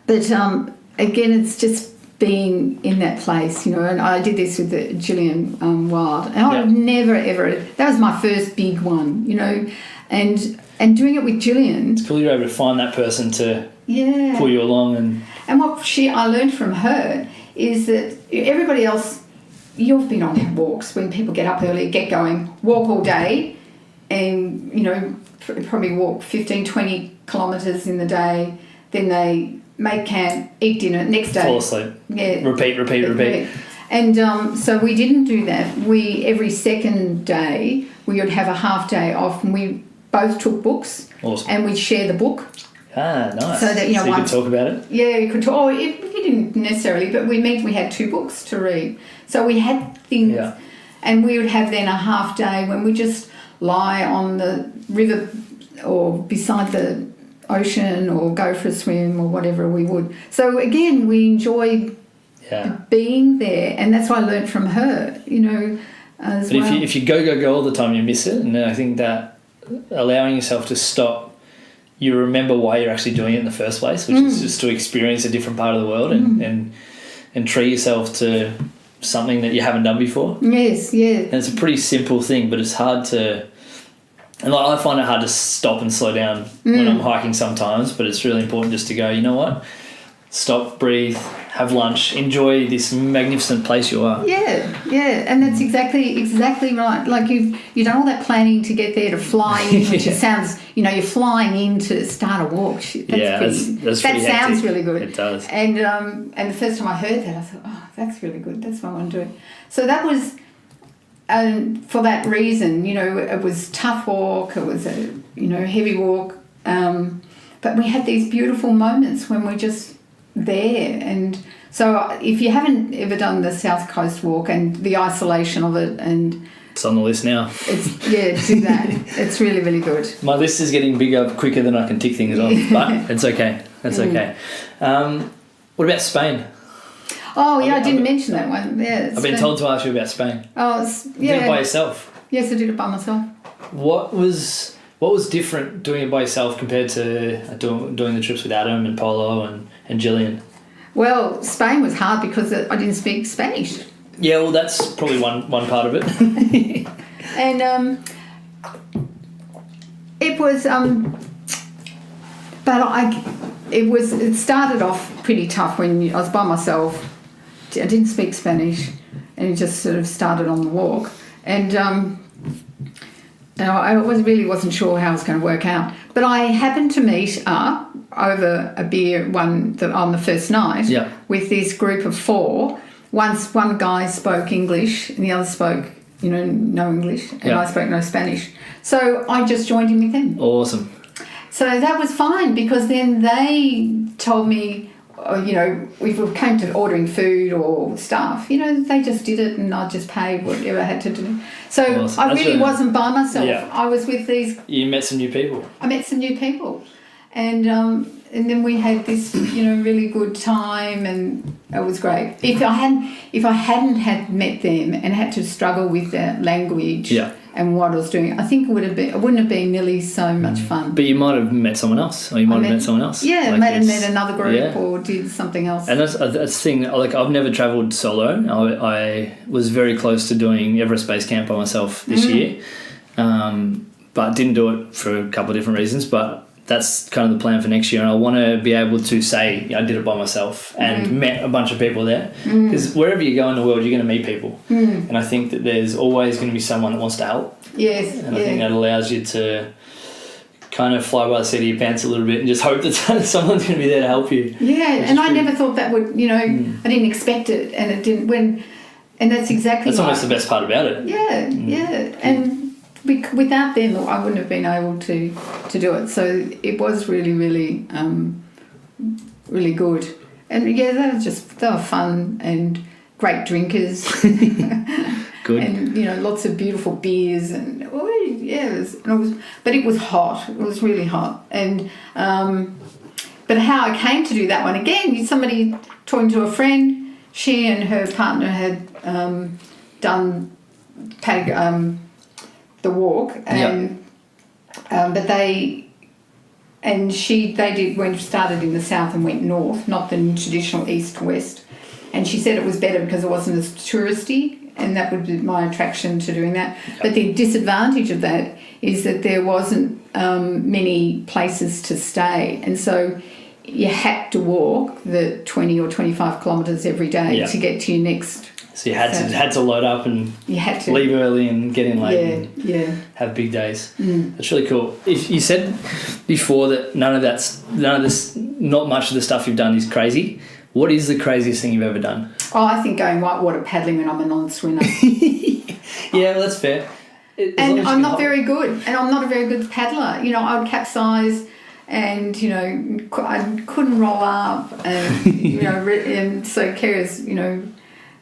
But again, it's just being in that place, and I did this with the Gillian Wild, and I've never ever, that was my first big one, and doing it with Gillian. It's cool you're able to find that person to pull you along. And what I learned from her is that everybody else, you've been on walks when people get up early, get going, walk all day, and probably walk 15, 20 kilometres in the day, then they make camp, eat dinner, next day fall asleep. Yeah. Repeat. And so we didn't do that. Every second day we would have a half day off, and we both took books. Awesome. And we'd share the book. Ah, nice. So that you could talk about it. Yeah, we could talk. Oh, we didn't necessarily, but we had 2 books to read. So we had things, and we would have then a half day when we just lie on the river or beside the ocean or go for a swim or whatever we would. So again, we enjoyed being there, and that's what I learned from her, as but well. if you go all the time, you miss it. And I think that allowing yourself to stop, you remember why you're actually doing it in the first place, which is just to experience a different part of the world and treat yourself to something that you haven't done before. Yes, yeah. And it's a pretty simple thing, but it's hard to And like, I find it hard to stop and slow down when I'm hiking sometimes, but it's really important just to go, you know what? Stop, breathe, have lunch, enjoy this magnificent place you are. Yeah, and that's exactly right. Like you've done all that planning to get there, to fly in, which it sounds, you're flying in to start a walk. That sounds really good. It does. And the first time I heard that, I thought, oh, that's really good. That's what I want to do. So that was, for that reason, it was tough walk. It was a heavy walk, but we had these beautiful moments when we just there. And so if you haven't ever done the South Coast walk and the isolation of it, and it's on the list now. Do that. It's really, really good. My list is getting bigger quicker than I can tick things off, but it's okay. That's okay. What about Spain? Oh yeah, I didn't mention that one. Yeah, I've been told to ask you about Spain. Oh yeah. Did it by yourself? Yes, I did it by myself. What was different doing it by yourself compared to doing the trips with Adam and Polo and Gillian? Well, Spain was hard because I didn't speak Spanish. Yeah, well, that's probably one part of it. And it was, it started off pretty tough when I was by myself. I didn't speak Spanish, and it just sort of started on the walk. And I wasn't sure how it was going to work out. But I happened to meet up over a beer on the first night with this group of 4. One guy spoke English and the other spoke, no English, and I spoke no Spanish. So I just joined in with them. Awesome. So that was fine because then they told me, if we came to ordering food or stuff, they just did it and I just paid whatever I had to do. So awesome. I really wasn't by myself. Yeah. I was with these... You met some new people. I met some new people. And then we had this, really good time, and it was great. If I hadn't had met them and had to struggle with the language and what I was doing, I think it wouldn't have been nearly so much fun. But you might have met someone else, or you might have met someone else. Yeah, like met another group or did something else. And that's the thing. Like, I've never travelled solo. I was very close to doing Everest Base Camp by myself this year, but didn't do it for a couple of different reasons. But that's kind of the plan for next year, and I want to be able to say I did it by myself and met a bunch of people there, because wherever you go in the world you're going to meet people, and I think that there's always going to be someone that wants to help. Yes. And I think that allows you to kind of fly by the seat of your pants a little bit and just hope that someone's going to be there to help you. Yeah, and I never thought that would, I didn't expect it, and it didn't and that's exactly that's almost the best part about it. Yeah. And without them, I wouldn't have been able to do it. So it was really, really, really good. And they were fun and great drinkers. Good. And lots of beautiful beers but it was hot. It was really hot. And but how I came to do that one again, somebody talking to a friend, she and her partner had done the walk, and but they started in the south and went north, not the traditional east west. And she said it was better because it wasn't as touristy, and that would be my attraction to doing that. But the disadvantage of that is that there wasn't many places to stay, and so you had to walk the 20 or 25 kilometres every day to get to your next. So you had to load up and leave early and get in late and have big days. That's really cool. If you said before that not much of the stuff you've done is crazy, what is the craziest thing you've ever done? Oh, I think going whitewater paddling when I'm a non-swimmer. Yeah, well, that's fair. And I'm not very good. And I'm not a very good paddler. I would capsize and, I couldn't roll up and, and so Kara's,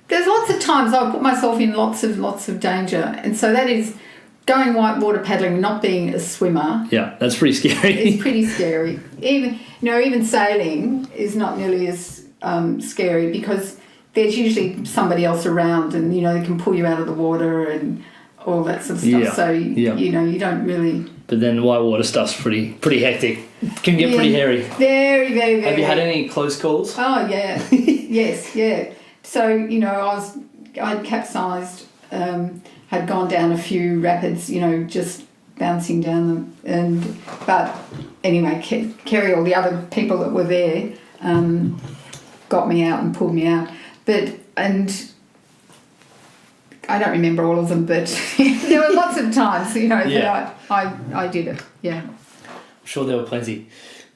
there's lots of times I put myself in lots of danger, and so that is going whitewater paddling, not being a swimmer. Yeah, that's pretty scary. It's pretty scary. Even sailing is not nearly as scary because there's usually somebody else around, and they can pull you out of the water and all that sort of stuff. Yeah. So you don't really. But then whitewater stuff's pretty hectic. Can get pretty hairy. Very, very, very. Have you had any close calls? Oh yeah, yes, yeah. So, I'd capsized, had gone down a few rapids, just bouncing down them. But anyway, Kerry, all the other people that were there, got me out and pulled me out. And I don't remember all of them, but there were lots of times, that I did it. Yeah. I'm sure there were plenty.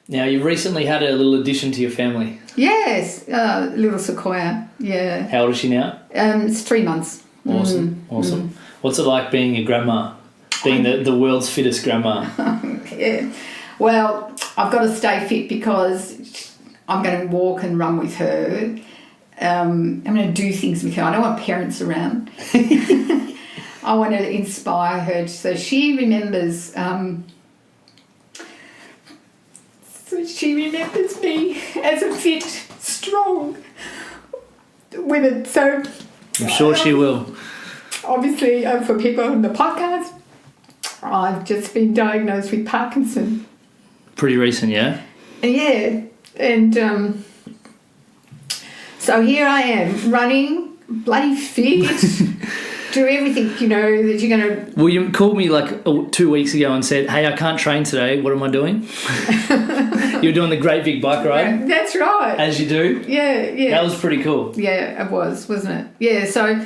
Now, you've recently had a little addition to your family. Yes, little Sequoia. Yeah. How old is she now? It's 3 months. Awesome. What's it like being a grandma? Being the world's fittest grandma? Yeah. Well, I've got to stay fit because I'm going to walk and run with her. I'm going to do things with her. I don't want parents around. I want to inspire her so she remembers. She remembers me as a fit, strong woman. So I'm sure she will. Obviously, for people on the podcast, I've just been diagnosed with Parkinson. Pretty recent, yeah? Yeah, and so here I am, running, bloody fit, do everything, that you're going to... Well, you called me 2 weeks ago and said, hey, I can't train today. What am I doing? You're doing the great big bike ride. Yeah, that's right. As you do. Yeah. That was pretty cool. Yeah, it was, wasn't it? Yeah, so...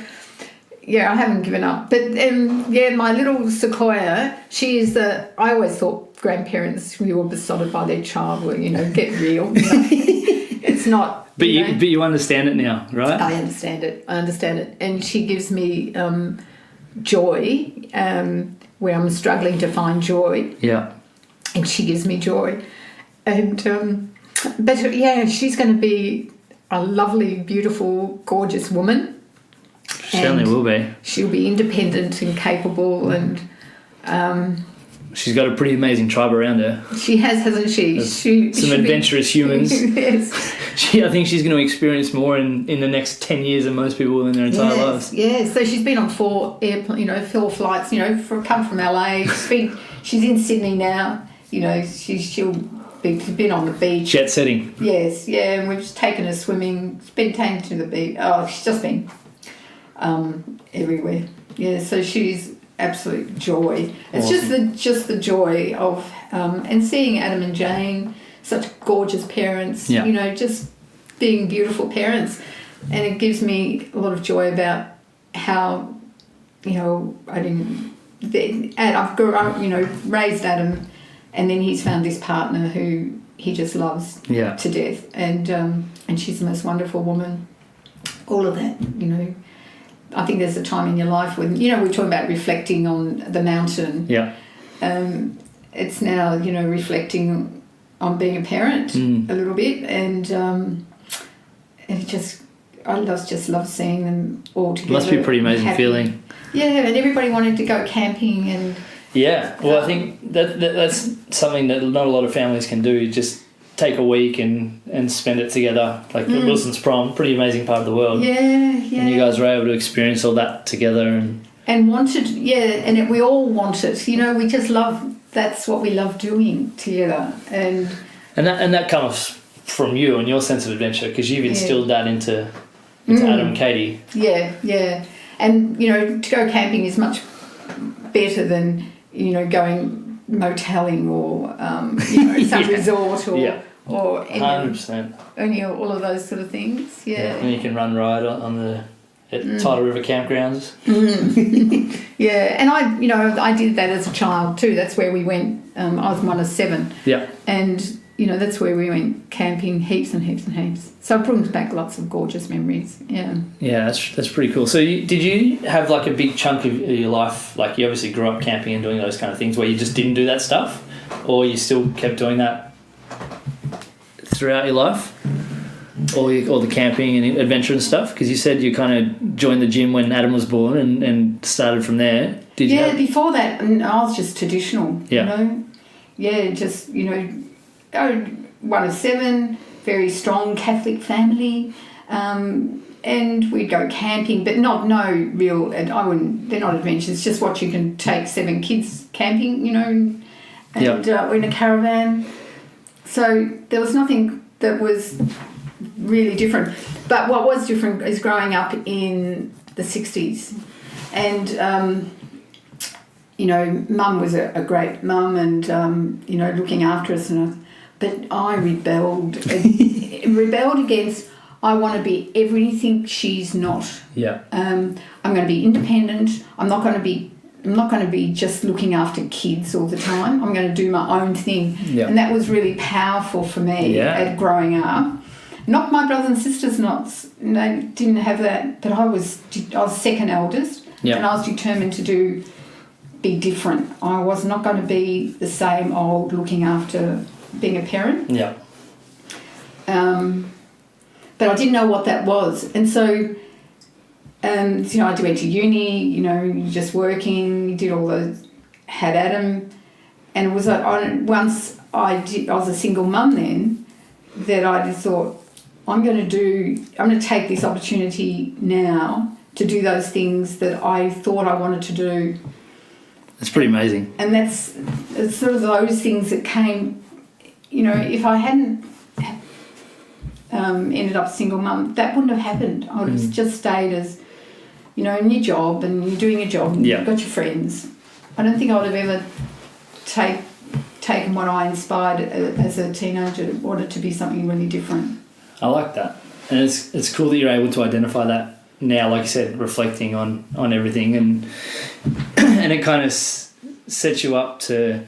Yeah, I haven't given up. But, my little Sequoia, she is I always thought grandparents who were besotted by their child were, get real. It's not... But you understand it now, right? I understand it. And she gives me joy where I'm struggling to find joy. Yeah. And she gives me joy. And, but, yeah, she's going to be a lovely, beautiful, gorgeous woman. She certainly will be. She'll be independent and capable, and she's got a pretty amazing tribe around her. She has, hasn't she? Some adventurous humans. Yes. I think she's going to experience more in the next 10 years than most people will in their entire lives. Yeah, so she's been on 4 flights, come from LA. She's in Sydney now. She'll been on the beach. Jet setting. Yes, yeah, and we've taken her swimming. She's been taken to the beach. Oh, she's just been everywhere. Yeah, so she's absolute joy. It's awesome. just the joy of and seeing Adam and Jane, such gorgeous parents. Yeah. Just being beautiful parents, and it gives me a lot of joy about how I've raised Adam, and then he's found this partner who he just loves to death, and she's the most wonderful woman. All of that, I think there's a time in your life when, we're talking about reflecting on the mountain. Yeah. It's now, reflecting on being a parent a little bit, and it just, I just love seeing them all together. Must be a pretty amazing feeling. Yeah, and everybody wanted to go camping and... Yeah, well, I think that's something that not a lot of families can do, just take a week and spend it together. Like Wilson's Prom, pretty amazing part of the world. Yeah. And you guys were able to experience all that together. And wanted, we all want it. We just love, that's what we love doing together. And that comes from you and your sense of adventure, because you've instilled that into Adam and Katie. Yeah. And, to go camping is much better than, going motelling or, some resort or any, 100%. All of those sort of things. Yeah. And you can run ride on the Tidal River campgrounds. Yeah, and I did that as a child too. That's where we went. I was one of 7. Yeah. And that's where we went camping heaps and heaps and heaps. So it brings back lots of gorgeous memories. Yeah. Yeah, that's pretty cool. So did you have a big chunk of your life, you obviously grew up camping and doing those kind of things, where you just didn't do that stuff, or you still kept doing that throughout your life? All the camping and adventure and stuff? Because you said you kind of joined the gym when Adam was born and started from there. Did you? Yeah, before that, I was just traditional. Yeah. Yeah, just one of 7, very strong Catholic family, and we'd go camping, but no real. They're not adventures. It's just what you can take 7 kids camping, and we're in a caravan. So there was nothing that was really different. But what was different is growing up in the 60s. And, you know, Mum was a great mum and, you know, looking after us. But I rebelled. Rebelled against, I want to be everything she's not. Yeah. I'm going to be independent. I'm not going to be just looking after kids all the time. I'm going to do my own thing. Yeah. And that was really powerful for me at growing up. Not my brothers and sisters, they didn't have that, but I was second eldest, and I was determined to be different. I was not going to be the same old looking after being a parent. Yeah. But I didn't know what that was, and so, you know, I went to uni. You know, just working, you did all those, had Adam, and it was like once I was a single mum then, that I just thought, I'm going to take this opportunity now to do those things that I thought I wanted to do. It's pretty amazing. And it's sort of those things that came, you know, if I hadn't ended up single mum, that wouldn't have happened. I would have just stayed as, you know, in your job and you're doing your job and you've got your friends. I don't think I would have ever taken what I inspired as a teenager, wanted to be something really different. I like that. And it's cool that you're able to identify that now, like you said, reflecting on everything, and it kind of sets you up to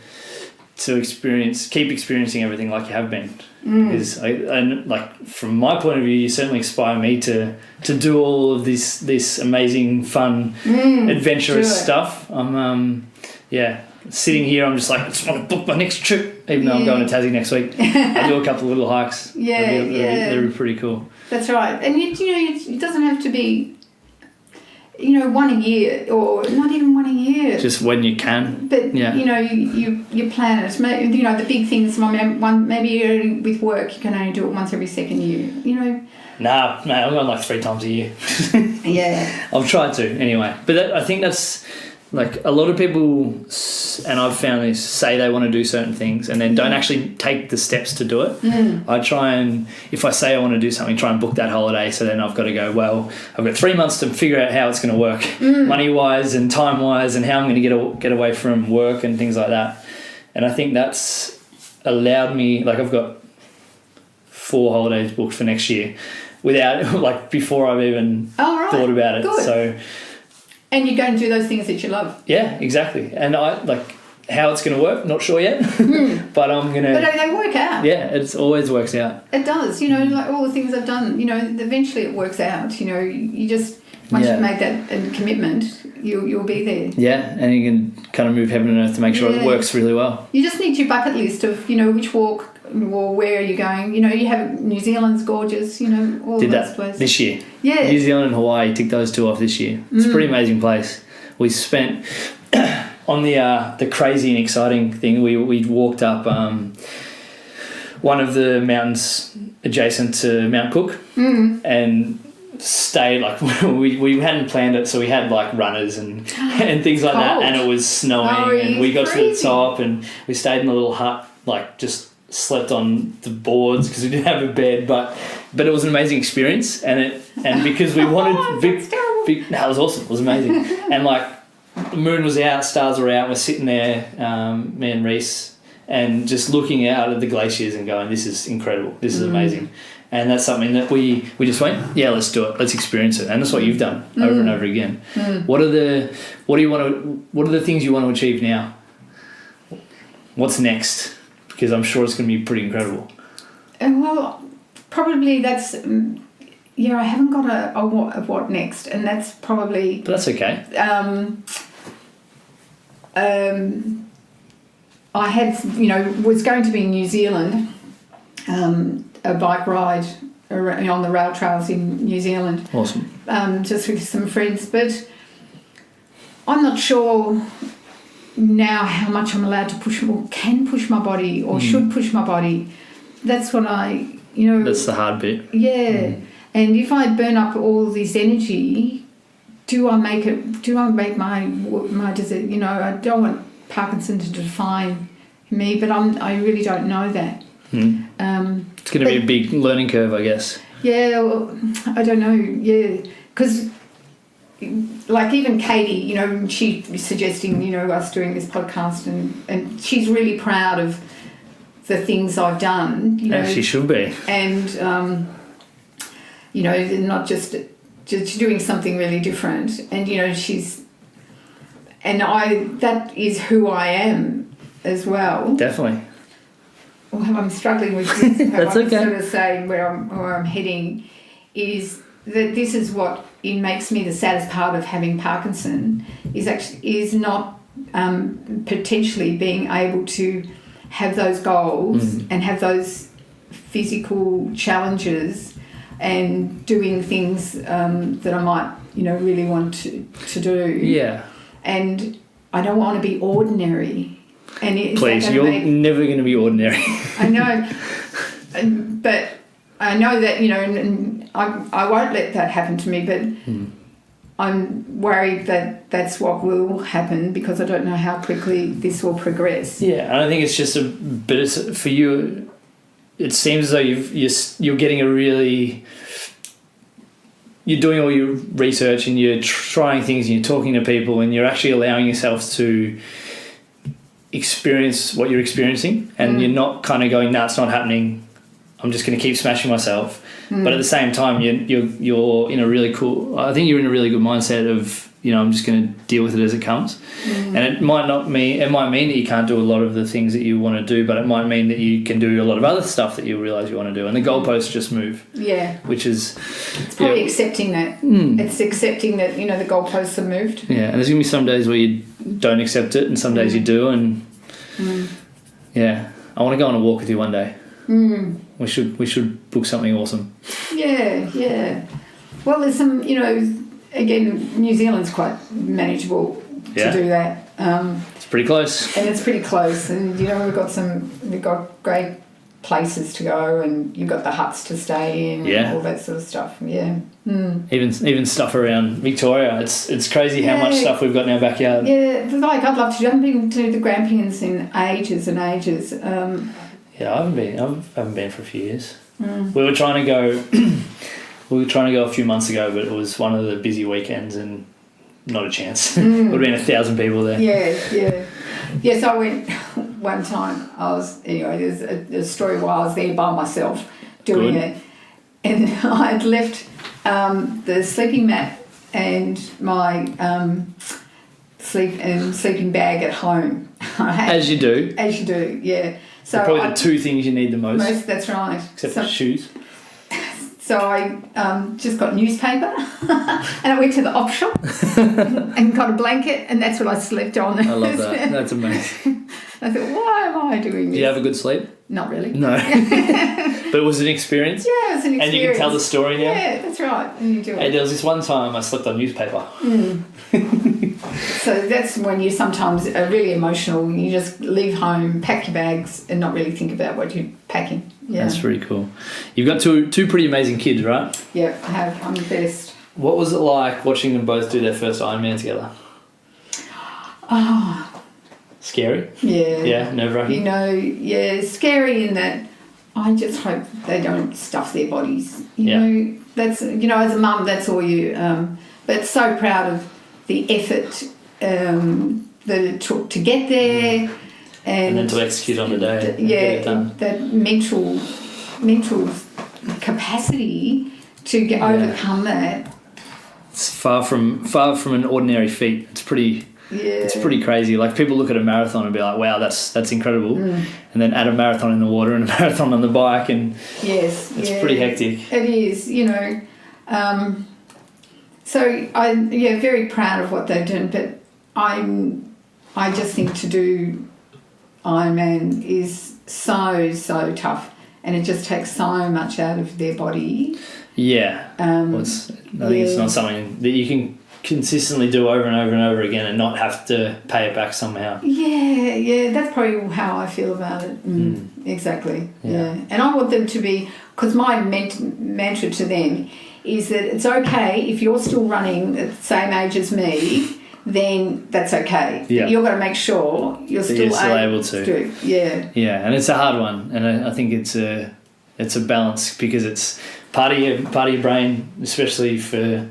keep experiencing everything like you have been. Because like from my point of view, you certainly inspire me to do all of this amazing, fun, adventurous stuff. I'm sitting here, I'm just like, I just want to book my next trip, even though I'm going to Tassie next week. I do a couple of little hikes. They're pretty cool. That's right. And you know, it doesn't have to be, you know, one a year, or not even one a year. Just when you can. But you know, you plan it. You know, the big things. Maybe with work, you can only do it once every second year. You know. Nah, mate, I'm going like 3 times a year. Yeah. I've tried to anyway, but I think that's. Like a lot of people, and I've found this, say they want to do certain things and then don't actually take the steps to do it. I try and, if I say I want to do something, try and book that holiday. So then I've got to go, well, I've got 3 months to figure out how it's going to work, money-wise and time-wise, and how I'm going to get away from work and things like that. And I think that's allowed me, like I've got 4 holidays booked for next year without, like before I've even thought about it. Good. So. And you're going to do those things that you love. Yeah, exactly. And I like how it's going to work, not sure yet, but I'm going to... But they work out. Yeah, it always works out. It does. You know, like all the things I've done, you know, eventually it works out. You know, you just, once you've made that commitment, you'll be there. Yeah, and you can kind of move heaven and earth to make sure it works really well. You just need your bucket list of, you know, which walk or where are you going. You know, you have New Zealand's gorgeous, you know, all Did those that places. This year. Yeah. New Zealand and Hawaii, ticked those 2 off this year. It's a pretty amazing place. We spent on the crazy and exciting thing. We walked up one of the mountains adjacent to Mount Cook and stayed like we hadn't planned it, so we had like runners and things like that, and it was snowing and we got to the top and we stayed in a little hut, like just slept on the boards because we didn't have a bed, but it was an amazing experience, and because we wanted it was awesome, it was amazing. And like the moon was out, stars were out, we're sitting there, me and Reese, and just looking out at the glaciers and going, this is incredible, this is amazing. And that's something that we just went, yeah, let's do it, let's experience it. And that's what you've done over and over again. What are the things you want to achieve now? What's next? Because I'm sure it's going to be pretty incredible. Well, probably that's... I haven't got a what next, and that's probably... But that's okay. I had, you know, was going to be in New Zealand, a bike ride on the rail trails in New Zealand. Awesome. Just with some friends, but I'm not sure now how much I'm allowed to push or can push my body or should push my body. That's what that's the hard bit. Yeah. And if I burn up all this energy, do I make my desert, you know, I don't want Parkinson to define me, but I really don't know that. It's going to be a big learning curve, I guess. Yeah, well, I don't know, because like even Katie, you know, she was suggesting, you know, us doing this podcast, and she's really proud of the things I've done. You know, she should be. And you know, not just doing something really different. And you know, that is who I am as well. Definitely. Well, I'm struggling with this. That's I'm okay. sort of saying where I'm heading is that this is what it makes me the saddest part of having Parkinson is not potentially being able to have those goals and have those physical challenges and doing things that I might, you know, really want to do. Yeah. And I don't want to be ordinary. And Please, you're never going to be ordinary. I know, but I know that, you know, and I won't let that happen to me, but I'm worried that that's what will happen because I don't know how quickly this will progress. Yeah, and I think it's just for you, it seems as though you're getting you're doing all your research and you're trying things and you're talking to people and you're actually allowing yourself to experience what you're experiencing, and you're not kind of going, nah, it's not happening, I'm just going to keep smashing myself. But at the same time, you're in a really cool, I think you're in a really good mindset of, you know, I'm just going to deal with it as it comes. And it might mean that you can't do a lot of the things that you want to do, but it might mean that you can do a lot of other stuff that you realise you want to do, and the goalposts just move. Yeah. Which is... It's probably accepting that. It's accepting that, you know, the goalposts are moved. Yeah, and there's going to be some days where you don't accept it and some days you do, and yeah, I want to go on a walk with you one day. We should book something awesome. Yeah. Well, there's some, you know, again, New Zealand's quite manageable to do that. It's pretty close. And it's pretty close, and you know, we've got great places to go, and you've got the huts to stay in, and all that sort of stuff. Yeah. Even stuff around Victoria. It's crazy how much stuff we've got in our backyard. Yeah, like I'd love to do. I haven't been to the Grampians in ages and ages. Yeah, I haven't been for a few years. We were trying to go. We were trying to go a few months ago, but it was one of the busy weekends and not a chance. Would have been 1,000 people there. Yeah. Yes, I went one time. There's a story while I was there by myself doing it, and I'd left the sleeping mat and my sleeping bag at home. As you do, yeah. So probably the two things you need the most. That's right. Except for shoes. So I just got newspaper and I went to the op shop and got a blanket, and that's what I slept on. I love that. That's amazing. I thought, why am I doing this? Did you have a good sleep? Not really. No. But it was an experience? Yeah, it was an experience. And you can tell the story now? Yeah, that's right. And you do it. Hey, there was this one time I slept on newspaper. So that's when you sometimes are really emotional. You just leave home, pack your bags, and not really think about what you're packing. Yeah. That's pretty cool. You've got two pretty amazing kids, right? Yeah, I have. I'm the best. What was it like watching them both do their first Ironman together? Oh. Scary? Yeah. Yeah, nerve-wracking? You know, scary in that I just hope they don't stuff their bodies. You know, that's, you know, as a mum, that's all you... but so proud of the effort that it took to get there. And then to execute on the day. Get it done. That mental capacity to overcome that. It's far from an ordinary feat. It's pretty crazy. Like, people look at a marathon and be like, wow, that's incredible. And then add a marathon in the water and a marathon on the bike, and it's pretty hectic. It is, you know. So I'm very proud of what they're doing, but I just think to do Ironman is so tough, and it just takes so much out of their body. Yeah. I think it's not something that you can consistently do over and over and over again and not have to pay it back somehow. Yeah, that's probably how I feel about it. Exactly. Yeah. And I want them to be, because my mantra to them is that it's okay if you're still running at the same age as me, then that's okay. Yeah. You've got to make sure you're still able to do it. Yeah. Yeah, and it's a hard one, and I think it's a balance, because it's part of your brain, especially for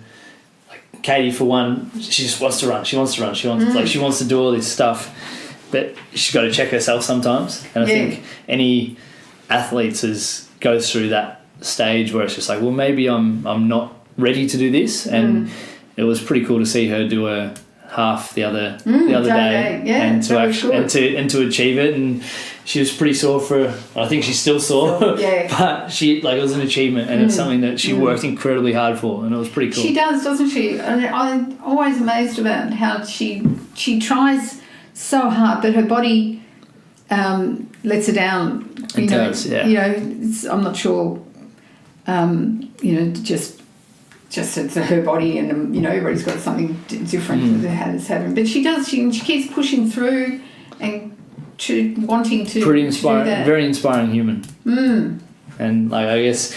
like Katie, for one, she just wants to run. She wants she wants to do all this stuff, but she's got to check herself sometimes. And I think any athletes goes through that stage where it's just like, well, maybe I'm not ready to do this. And it was pretty cool to see her do a half the other day, and to achieve it. And she was pretty sore I think she's still sore, but it was an achievement, and it's something that she worked incredibly hard for, and it was pretty cool. She does, doesn't she? And I'm always amazed about how she tries so hard, but her body lets her down. It does, yeah. I'm not sure. Just it's her body, and everybody's got something different that has happened. But she does. She keeps pushing through and wanting to. Pretty inspiring. Very inspiring human. And I guess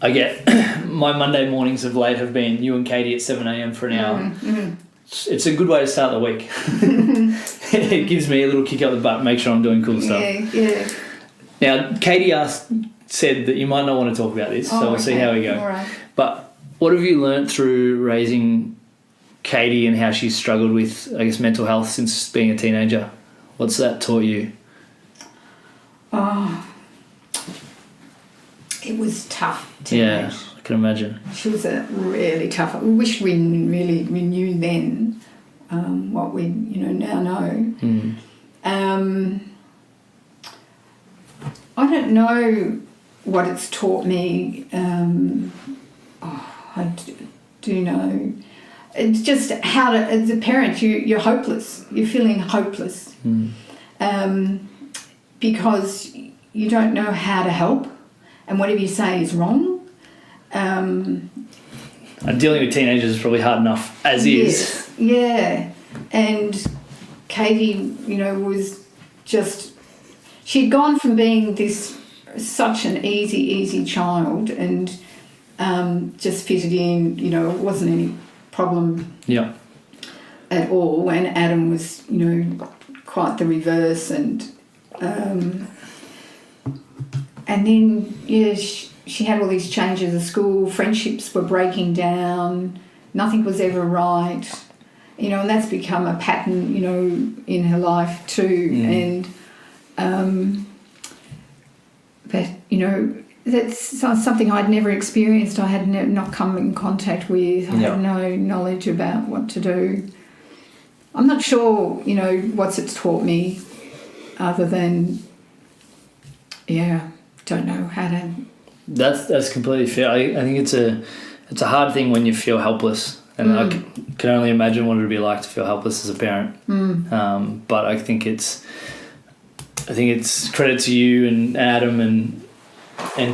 I get my Monday mornings of late have been you and Katie at 7 a.m. for an hour. It's a good way to start the week. It gives me a little kick up the butt. Make sure I'm doing cool stuff. Yeah. Now, Katie said that you might not want to talk about this, so we'll see how we go. All right. But what have you learnt through raising Katie and how she's struggled with, I guess, mental health since being a teenager? What's that taught you? Oh, it was tough. Yeah, I can imagine. She was a really tough. I wish we knew then what we now know. I don't know what it's taught me. I do know. It's just how to, as a parent, you're hopeless. You're feeling hopeless because you don't know how to help, and whatever you say is wrong. And dealing with teenagers is probably hard enough as is. Yeah. And Katie, was just, she'd gone from being such an easy child and just fitted in, it wasn't any problem at all. And Adam was, quite the reverse. And then, she had all these changes at school. Friendships were breaking down. Nothing was ever right. And that's become a pattern, in her life too. And, but, that's something I'd never experienced. I had not come in contact with. I had no knowledge about what to do. I'm not sure, what's it's taught me other than, don't know how to... That's completely fair. I think it's a hard thing when you feel helpless. And I can only imagine what it would be like to feel helpless as a parent. But I think it's credit to you and Adam and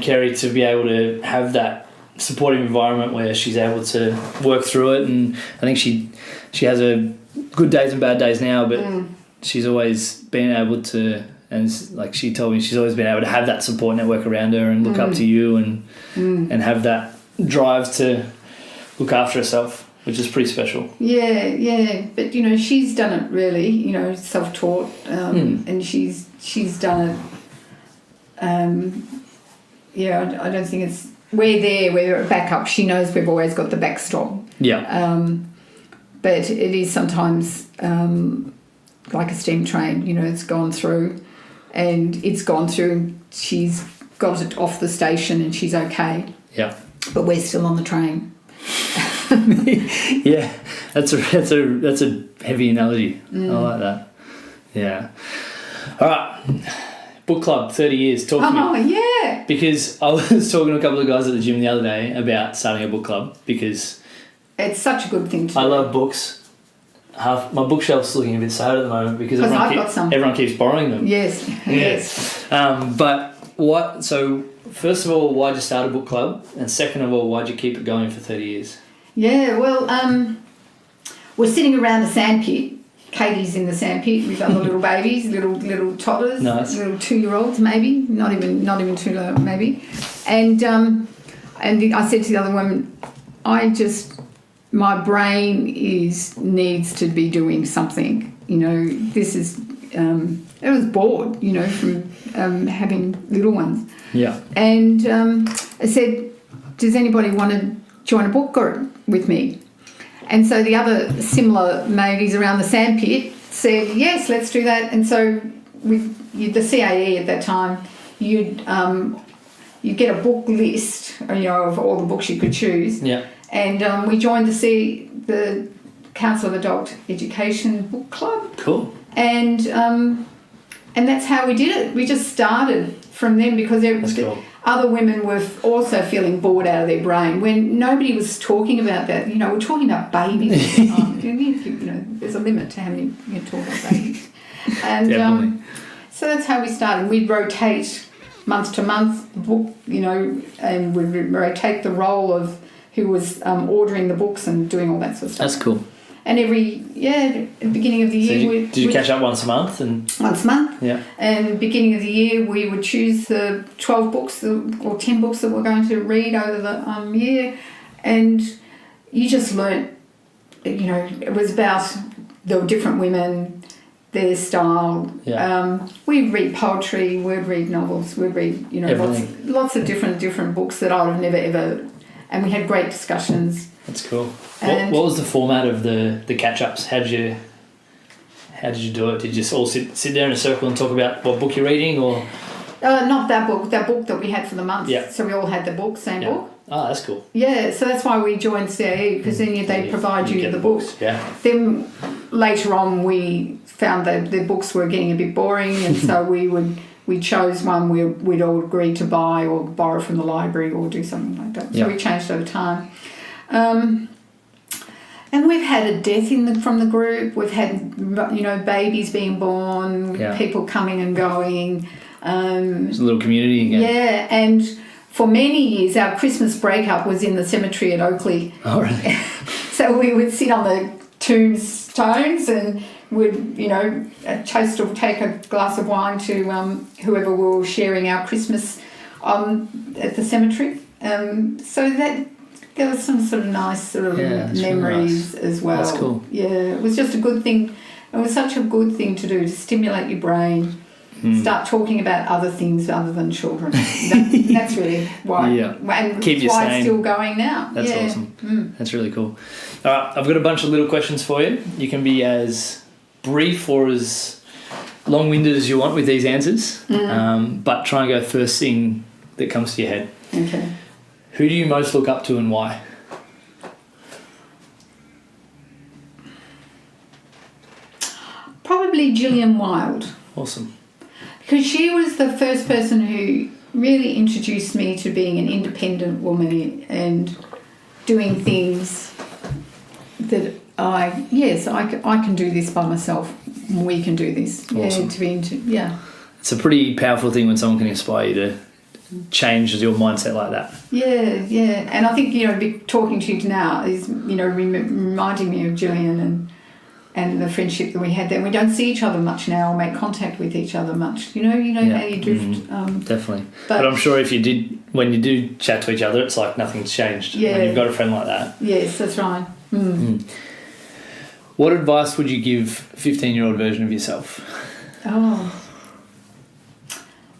Kerry to be able to have that supportive environment where she's able to work through it. And I think she has a good days and bad days now, but she's always been able to, and like she told me, she's always been able to have that support network around her and look up to you and have that drive to look after herself, which is pretty special. Yeah. But, she's done it really, self-taught, and she's done it. I don't think it's... We're a backup. She knows we've always got the backstop. Yeah. But it is sometimes like a steam train, it's gone through and she's got it off the station and she's okay. Yeah. But we're still on the train. Yeah, that's a heavy analogy. I like that. Yeah. All right. Book club, 30 years. Talk to me. Oh, yeah. Because I was talking to a couple of guys at the gym the other day about starting a book club because... It's such a good thing to do. I love books. My bookshelf's looking a bit sad at the moment because everyone keeps borrowing them. Yes. But what... So, first of all, why'd you start a book club? And second of all, why'd you keep it going for 30 years? Yeah, well, we're sitting around the sandpit. Katie's in the sandpit with other little babies, little toddlers, nice. Little 2-year-olds maybe, not even 2 maybe. And I said to the other woman, my brain needs to be doing something. This is I was bored, from having little ones. Yeah. And I said, does anybody want to join a book with me? And so the other similar mavies around the sandpit said, yes, let's do that. And so the CAE at that time, you'd get a book list, of all the books you could choose. Yeah. And we joined the Council of Adult Education Book Club. Cool. And that's how we did it. We just started from them because other women were also feeling bored out of their brain when nobody was talking about that. We're talking about babies all the time. There's a limit to how many you talk about babies. And so that's how we started. We'd rotate month to month the book, and we'd rotate the role of who was ordering the books and doing all that sort of stuff. That's cool. And at the beginning of the year... Did you catch up once a month? Once a month. Yeah. And beginning of the year, we would choose the 12 books or 10 books that we're going to read over the year. And you just learnt, it was about the different women, their style. Yeah. We'd read poetry, we'd read novels, we'd read, lots of different books that I would have never ever... And we had great discussions. That's cool. What was the format of the catch-ups? How did you do it? Did you just all sit there in a circle and talk about what book you're reading, or? Not that book. That book that we had for the month. Yeah. So we all had the book, same book. Oh, that's cool. Yeah. So that's why we joined CAE, because then they provide you the books. Yeah. Then later on, we found that the books were getting a bit boring, and so we chose one we'd all agreed to buy or borrow from the library or do something like that. So we changed over time. And we've had a death from the group. We've had, babies being born, people coming and going. It's a little community again. Yeah, and for many years, our Christmas breakup was in the cemetery at Oakley. Oh, really? So we would sit on the tombstones and would, toast or take a glass of wine to whoever we were sharing our Christmas at the cemetery. So that... There was some sort of nice memories really nice. As well. That's cool. Yeah, it was just a good thing. It was such a good thing to do, to stimulate your brain, start talking about other things other than children. That's really why. Yeah. And keep you why sane. It's still going now. That's awesome. That's really cool. All right, I've got a bunch of little questions for you. You can be as brief or as long-winded as you want with these answers, but try and go first thing that comes to your head. Okay. Who do you most look up to and why? Probably Gillian Wilde. Awesome. Because she was the first person who really introduced me to being an independent woman and doing things that I can do this by myself. We can do this. Awesome. It's a pretty powerful thing when someone can inspire you to change your mindset like that. Yeah. And I think, talking to you now is, reminding me of Gillian and the friendship that we had then. We don't see each other much now or make contact with each other much. How you drift. Definitely. But I'm sure when you do chat to each other, it's like nothing's changed when you've got a friend like that. Yes, that's right. What advice would you give a 15-year-old version of yourself?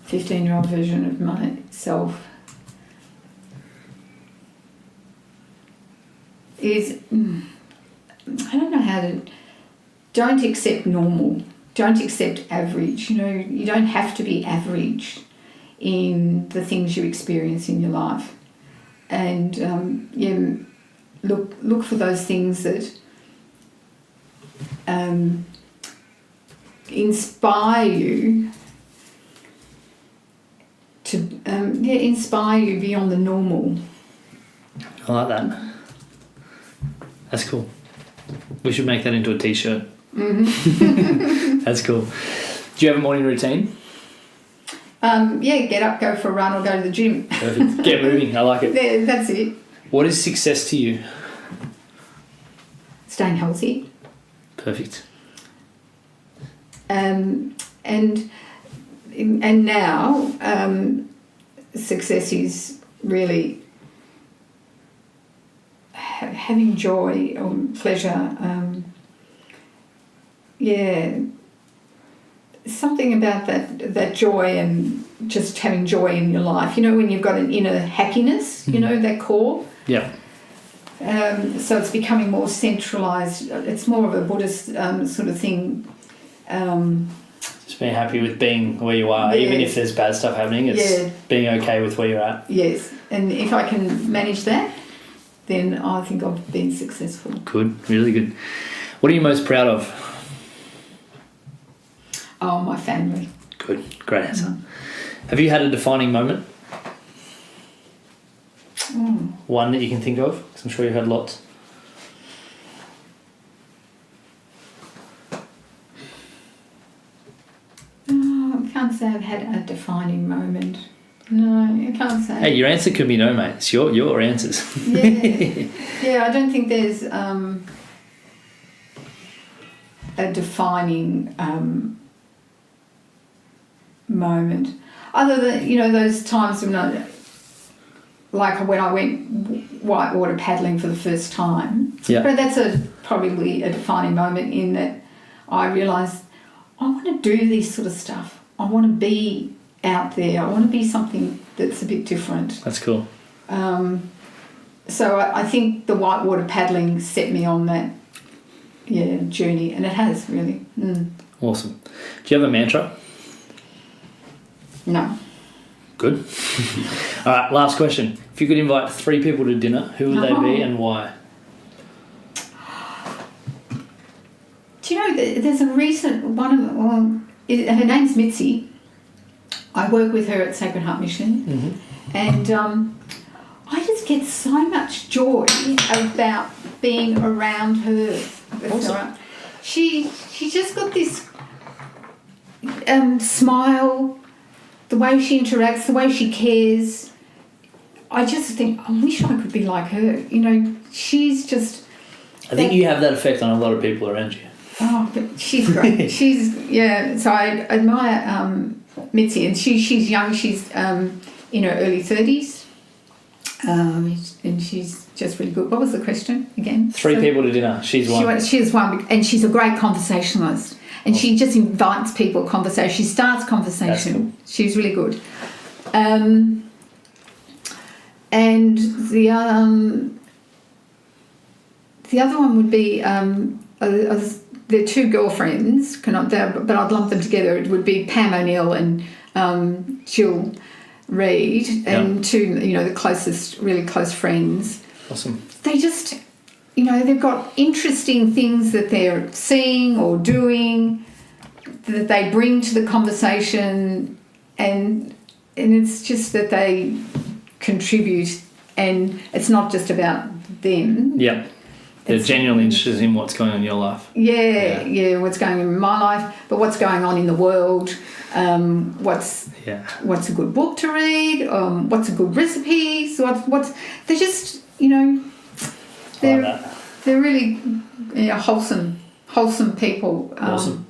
15-year-old version of myself is, I don't know how to... Don't accept normal. Don't accept average. You don't have to be average in the things you experience in your life. And, look for those things that inspire you to inspire you beyond the normal. I like that. That's cool. We should make that into a t-shirt. That's cool. Do you have a morning routine? Get up, go for a run or go to the gym. Perfect. Get moving. I like it. That's it. What is success to you? Staying healthy. Perfect. And now success is really having joy or pleasure. Something about that joy and just having joy in your life. When you've got an inner happiness, that core. Yeah. So it's becoming more centralised. It's more of a Buddhist sort of thing. Just being happy with being where you are, even if there's bad stuff happening. It's being okay with where you're at. Yes, and if I can manage that, then I think I've been successful. Good, really good. What are you most proud of? Oh, my family. Good, great answer. Have you had a defining moment? One that you can think of? Because I'm sure you've had lots. I can't say I've had a defining moment. No, I can't say. Hey, your answer could be no, mate. It's your answers. Yeah, I don't think there's a defining moment. Other than, those times when like when I went whitewater paddling for the first time. Yeah. But that's probably a defining moment in that I realised I want to do this sort of stuff. I want to be out there. I want to be something that's a bit different. That's cool. So I think the whitewater paddling set me on that journey, and it has really. Awesome. Do you have a mantra? No. Good. All right, last question. If you could invite 3 people to dinner, who would they be and why? Do you know, there's a recent one of her name's Mitzi. I work with her at Sacred Heart Mission, and I just get so much joy about being around her. Awesome. She just got this smile, the way she interacts, the way she cares. I just think, I wish I could be like her. She's just... I think you have that effect on a lot of people around you. Oh, but she's great. So I admire Mitzi, and she's young. She's in her early 30s, and she's just really good. What was the question again? 3 people to dinner. She's one. She's one, and she's a great conversationalist. And she just invites people conversation. She starts conversation. Cool. She's really good. And the other one would be they're 2 girlfriends, but I'd lump them together. It would be Pam O'Neill and Jill Reid, and 2 the closest, really close friends. Awesome. They just, they've got interesting things that they're seeing or doing that they bring to the conversation, and it's just that they contribute, and it's not just about them. Yeah. They're genuinely interested in what's going on in your life. Yeah, what's going on in my life, but what's going on in the world, what's a good book to read, what's a good recipe, so what's they're just, they're really wholesome people. Awesome.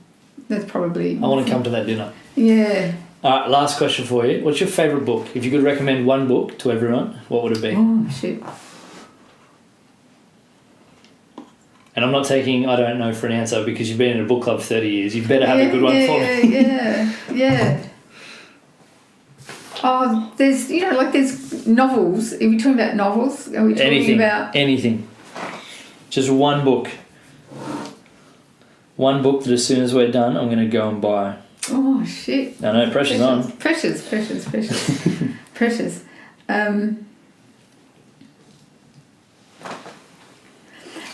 That's probably... I want to come to that dinner. Yeah. All right, last question for you. What's your favourite book? If you could recommend one book to everyone, what would it be? Oh, shit. And I'm not taking I don't know for an answer because you've been in a book club for 30 years. You better have a good one for me. Yeah. Oh, there's, there's novels. Are we talking about novels? Are we talking about... Anything. Just one book. One book that as soon as we're done, I'm going to go and buy. Oh, shit. I know, pressure's on. Precious. Precious.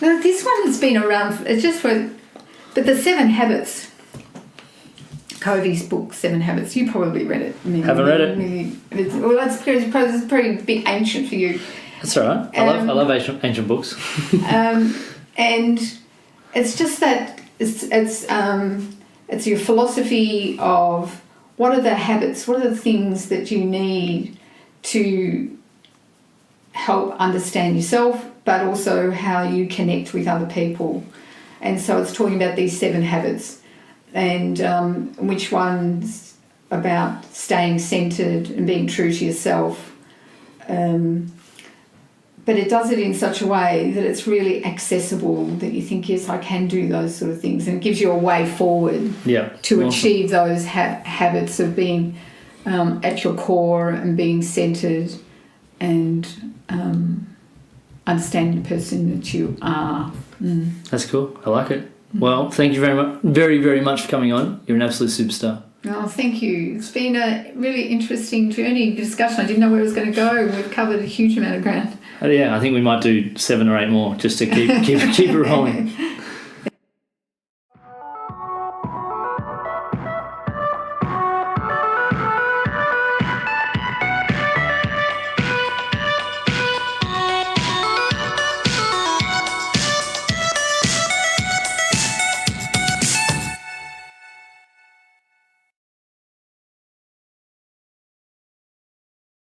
Now, this one has been around, but the 7 Habits, Covey's book, 7 Habits, you probably read it. Haven't read it. Well, that's pretty bit ancient for you. That's all right. I love ancient books. And it's just that it's your philosophy of what are the habits, what are the things that you need to help understand yourself, but also how you connect with other people. And so it's talking about these 7 habits, and which one's about staying centered and being true to yourself. But it does it in such a way that it's really accessible, that you think, yes, I can do those sort of things, and it gives you a way forward to achieve those habits of being at your core and being centered and understanding the person that you are. That's cool. I like it. Well, thank you very, very much for coming on. You're an absolute superstar. Oh, thank you. It's been a really interesting journey, discussion. I didn't know where it was going to go. We've covered a huge amount of ground. Yeah, I think we might do 7 or 8 more just to keep it rolling.